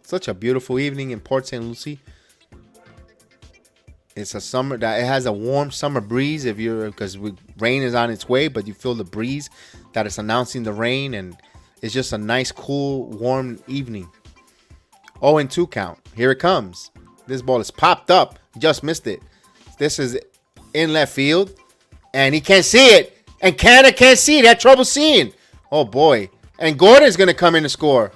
Speaker 1: Such a beautiful evening in Port St. Lucie. It's a summer that it has a warm summer breeze because rain is on its way, but you feel the breeze that is announcing the rain, and it's just a nice, cool, warm evening. 0-2 count. Here it comes. This ball is popped up. Just missed it. This is in left field, and he can't see it. And Canada can't see it. Had trouble seeing. Oh boy! And Gordon's gonna come in to score.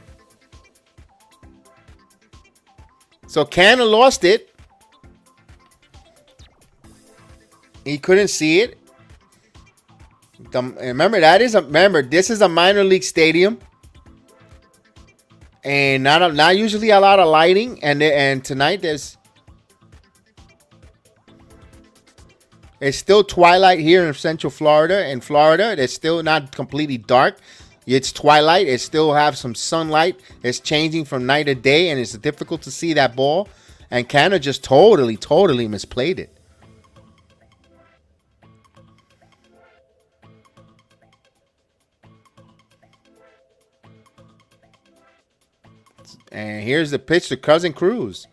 Speaker 1: So Canada lost it. He couldn't see it. Remember, this is a minor league stadium, and not usually a lot of lighting. And tonight it's still twilight here in Central Florida. In Florida, it's still not completely dark. It's twilight. It still have some sunlight. It's changing from night to day, and it's difficult to see that ball. And Canada just totally misplayed it. And here's the pitch to Cousin Cruz.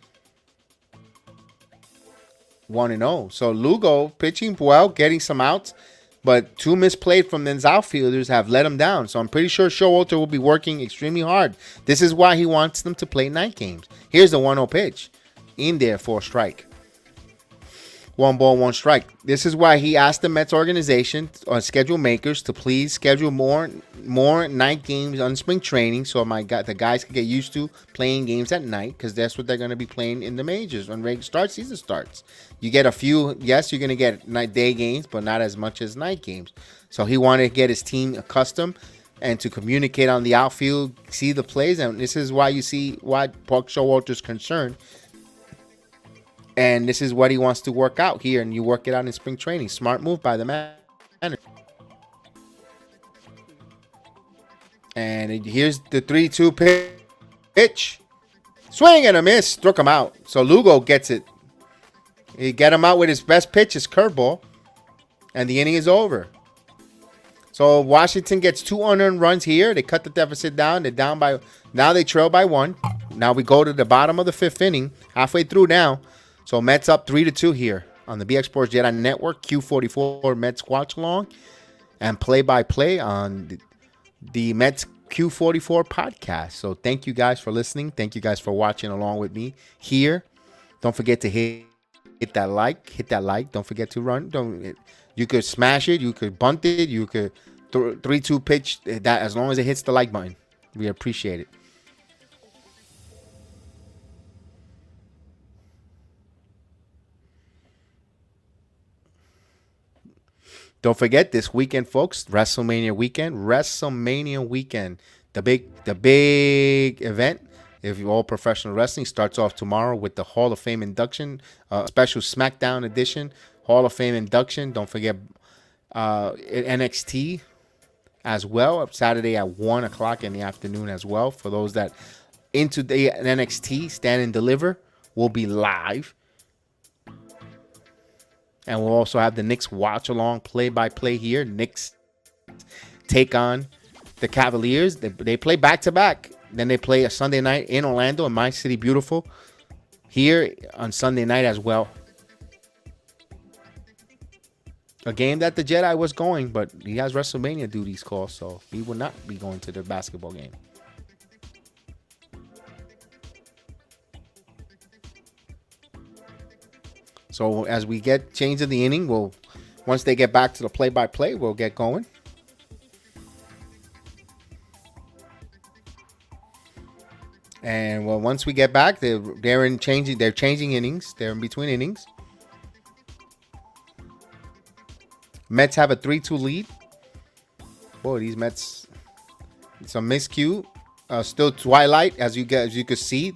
Speaker 1: 1-0. So Lugo pitching well, getting some outs, but 2 misplayed from his outfielders have let him down. So I'm pretty sure Showalter will be working extremely hard. This is why he wants them to play night games. Here's the 1-0 pitch. In there for a strike. 1 ball, 1 strike. This is why he asked the Mets organization or schedule makers to please schedule more night games on spring training, so the guys can get used to playing games at night, because that's what they're going to be playing in the majors when season starts. You get a few, yes, you're going to get day games, but not as much as night games. So he wanted to get his team accustomed and to communicate on the outfield, see the plays, and this is why you see why Park Showalter's concerned. And this is what he wants to work out here, and you work it out in spring training. Smart move by the manager. And here's the 3-2 pitch. Swing and a miss. Struck him out. So Lugo gets it. He get him out with his best pitch, his curveball. And the inning is over. So Washington gets 2 unearned runs here. They cut the deficit down. They're down by, now they trail by 1. Now we go to the bottom of the 5th inning. Halfway through now. So Mets up 3-2 here on the BX Sports JEDI Network. Q44 Mets watch along and play-by-play on the Mets Q44 podcast. So thank you guys for listening. Thank you guys for watching along with me here. Don't forget to hit that like. Hit that like. Don't forget to run. You could smash it. You could bunt it. You could 3-2 pitch that, as long as it hits the like button. We appreciate it. Don't forget this weekend, folks. WrestleMania weekend. The big event. If you're all professional wrestling, starts off tomorrow with the Hall of Fame induction, special SmackDown edition, Hall of Fame induction. Don't forget NXT as well. Saturday at 1 o'clock in the afternoon as well. For those that into the NXT Stand and Deliver will be live. And we'll also have the Knicks watch along play-by-play here. Knicks take on the Cavaliers. They play back-to-back. Then they play a Sunday night in Orlando, in my city, beautiful. Here on Sunday night as well. A game that the Jedi was going, but he has WrestleMania duties called, so he will not be going to the basketball game. So as we get change of the inning, once they get back to the play-by-play, we'll get going. And once we get back, they're changing innings. They're in between innings. Mets have a 3-2 lead. Boy, these Mets, some miscue. Still twilight, as you could see.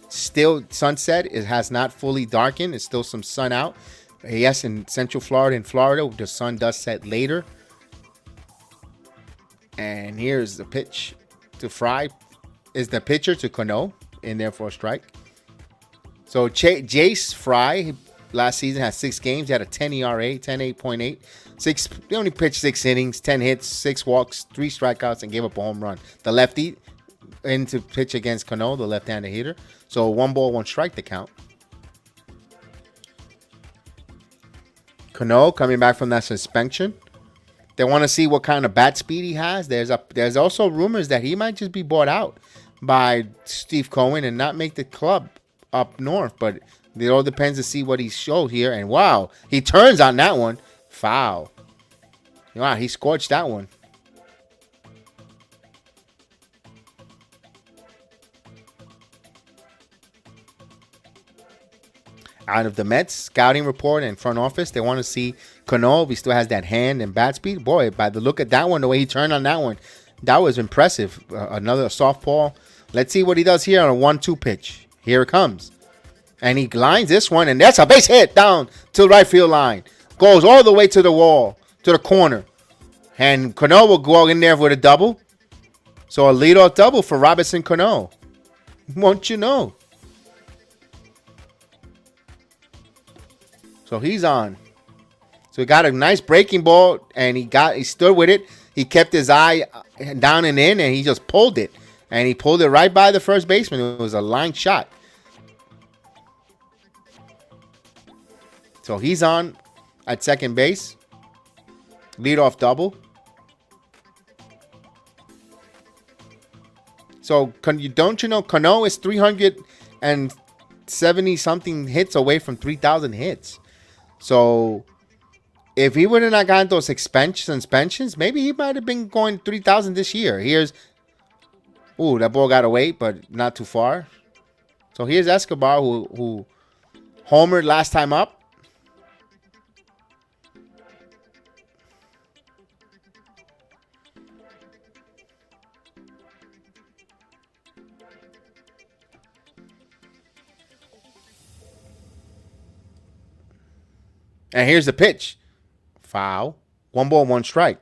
Speaker 1: Still sunset. It has not fully darkened. It's still some sun out. Yes, in Central Florida and Florida, the sun does set later. And here's the pitch to Fry. Is the pitcher to Cano in there for a strike. So Jace Fry last season had 6 games. He had a 10 ERA, 10.8. They only pitched 6 innings, 10 hits, 6 walks, 3 strikeouts, and gave up a home run. The lefty in to pitch against Cano, the left-handed hitter. So 1 ball, 1 strike to count. Cano coming back from that suspension. They want to see what kind of bat speed he has. There's also rumors that he might just be bought out by Steve Cohen and not make the club up north. But it all depends to see what he showed here. And wow, he turns on that one. Foul. Wow, he scorched that one. Out of the Mets scouting report and front office, they want to see Cano. He still has that hand and bat speed. Boy, by the look at that one, the way he turned on that one, that was impressive. Another softball. Let's see what he does here on a 1-2 pitch. Here it comes. And he lines this one, and that's a base hit down to the right field line. Goes all the way to the wall, to the corner. And Cano will go in there with a double. So a leadoff double for Robinson Cano. Won't you know? So he's on. So he got a nice breaking ball, and he stood with it. He kept his eye down and in, and he just pulled it. And he pulled it right by the first baseman. It was a line shot. So he's on at second base. Leadoff double. So don't you know Cano is 370 something hits away from 3,000 hits. So if he would have not gotten those suspensions, maybe he might have been going 3,000 this year. That ball got away, but not too far. So here's Escobar, who homered last time up. And here's the pitch. Foul. 1-1 strike.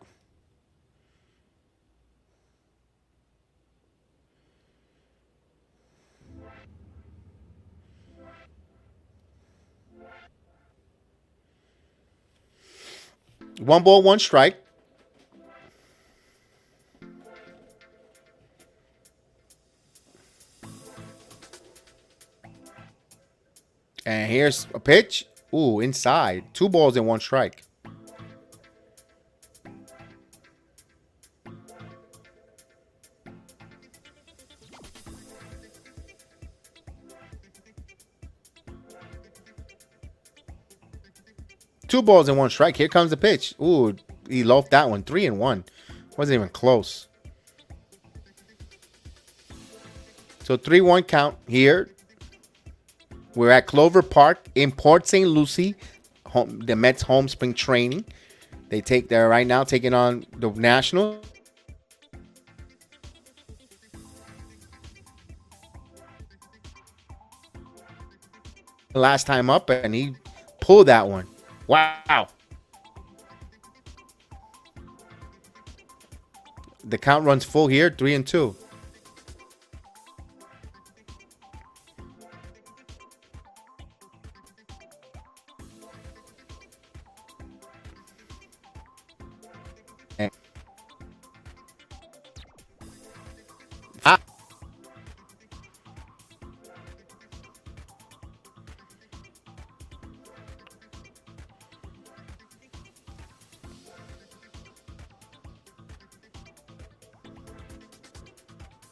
Speaker 1: One ball, one strike. And here's a pitch. Ooh, inside. 2-1 strike. Two balls and one strike. Here comes the pitch. Ooh, he loafed that one. 3-1. Wasn't even close. So 3-1 count here. We're at Clover Park in Port St. Lucie, the Mets home spring training. They're right now taking on the Nationals. Last time up, and he pulled that one. Wow. The count runs full here, 3-2.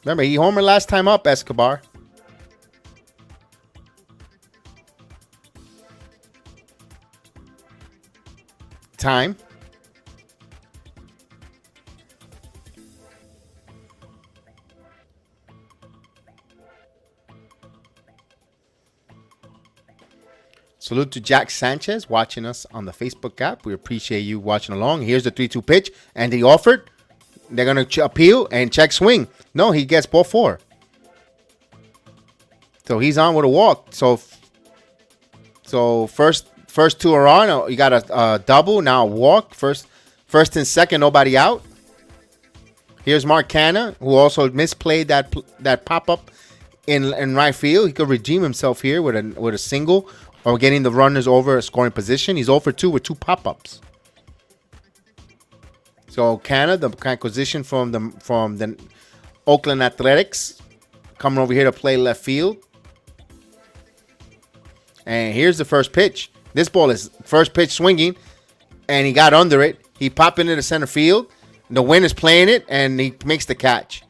Speaker 1: Remember, he homered last time up, Escobar. Time. Salute to Jack Sanchez watching us on the Facebook app. We appreciate you watching along. Here's the 3-2 pitch, and he offered. They're going to appeal and check swing. No, he gets ball 4. So he's on with a walk. So first two are on. You got a double, now a walk. First and second, nobody out. Here's Mark Canha, who also misplayed that pop-up in right field. He could redeem himself here with a single or getting the runners over a scoring position. He's 0-2 with 2 pop-ups. So Canha, the acquisition from the Oakland Athletics, coming over here to play left field. And here's the first pitch. This ball is first pitch swinging, and he got under it. He popped into the center field. The wind is playing it, and he makes the catch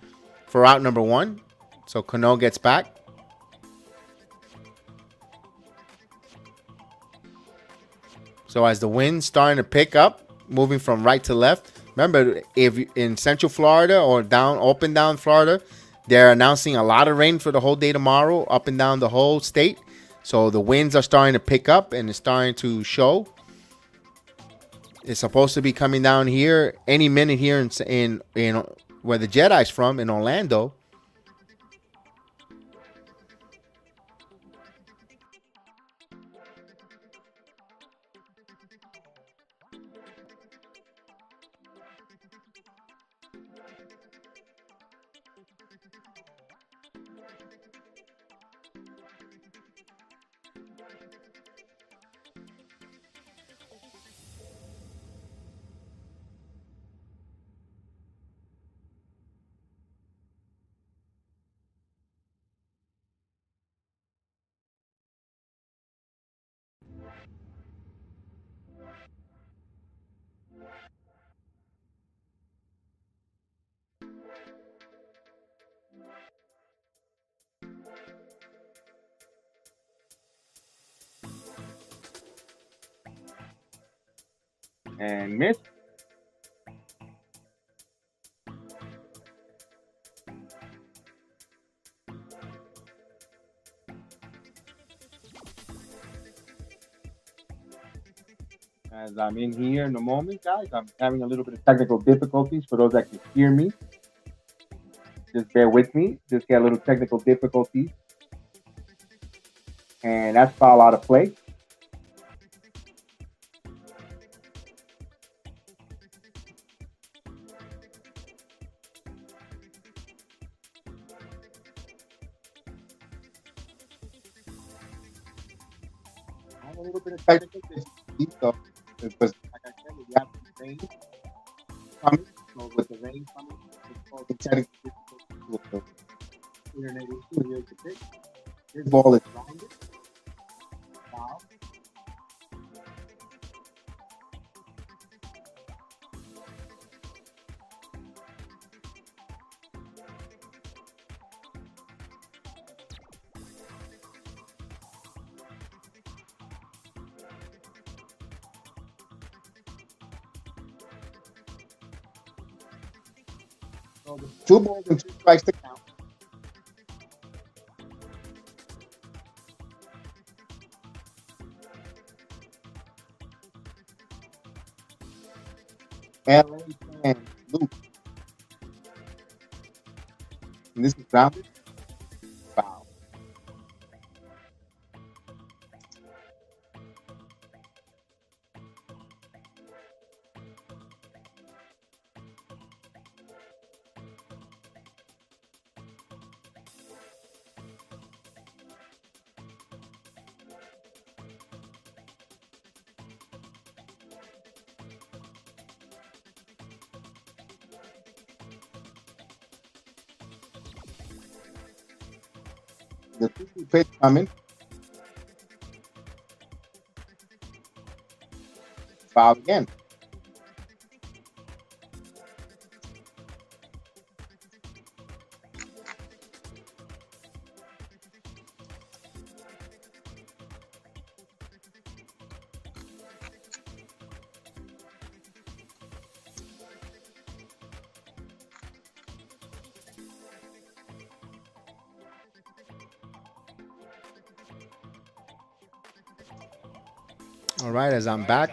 Speaker 1: for out number 1. So Cano gets back. So as the wind's starting to pick up, moving from right to left. Remember, if in Central Florida or up and down Florida, they're announcing a lot of rain for the whole day tomorrow, up and down the whole state. So the winds are starting to pick up and it's starting to show. It's supposed to be coming down here any minute here in where the JEDI's from, in Orlando.
Speaker 2: and miss. As I'm in here in a moment, guys, I'm having a little bit of technical difficulties. For those that can hear me, just bear with me. Just get a little technical difficulties, and that's foul out of play. I have a little bit of technical difficulties, so because like I said, we have some rain coming. So with the rain coming, it's causing technical difficulties with the internet issue. Here's the pitch. This ball is grounded. Foul. So the 2 balls and 2 strikes to count. LA fans loose. And this is grounded. Foul. The 2-2 pitch coming. Foul again.
Speaker 1: All right, as I'm back.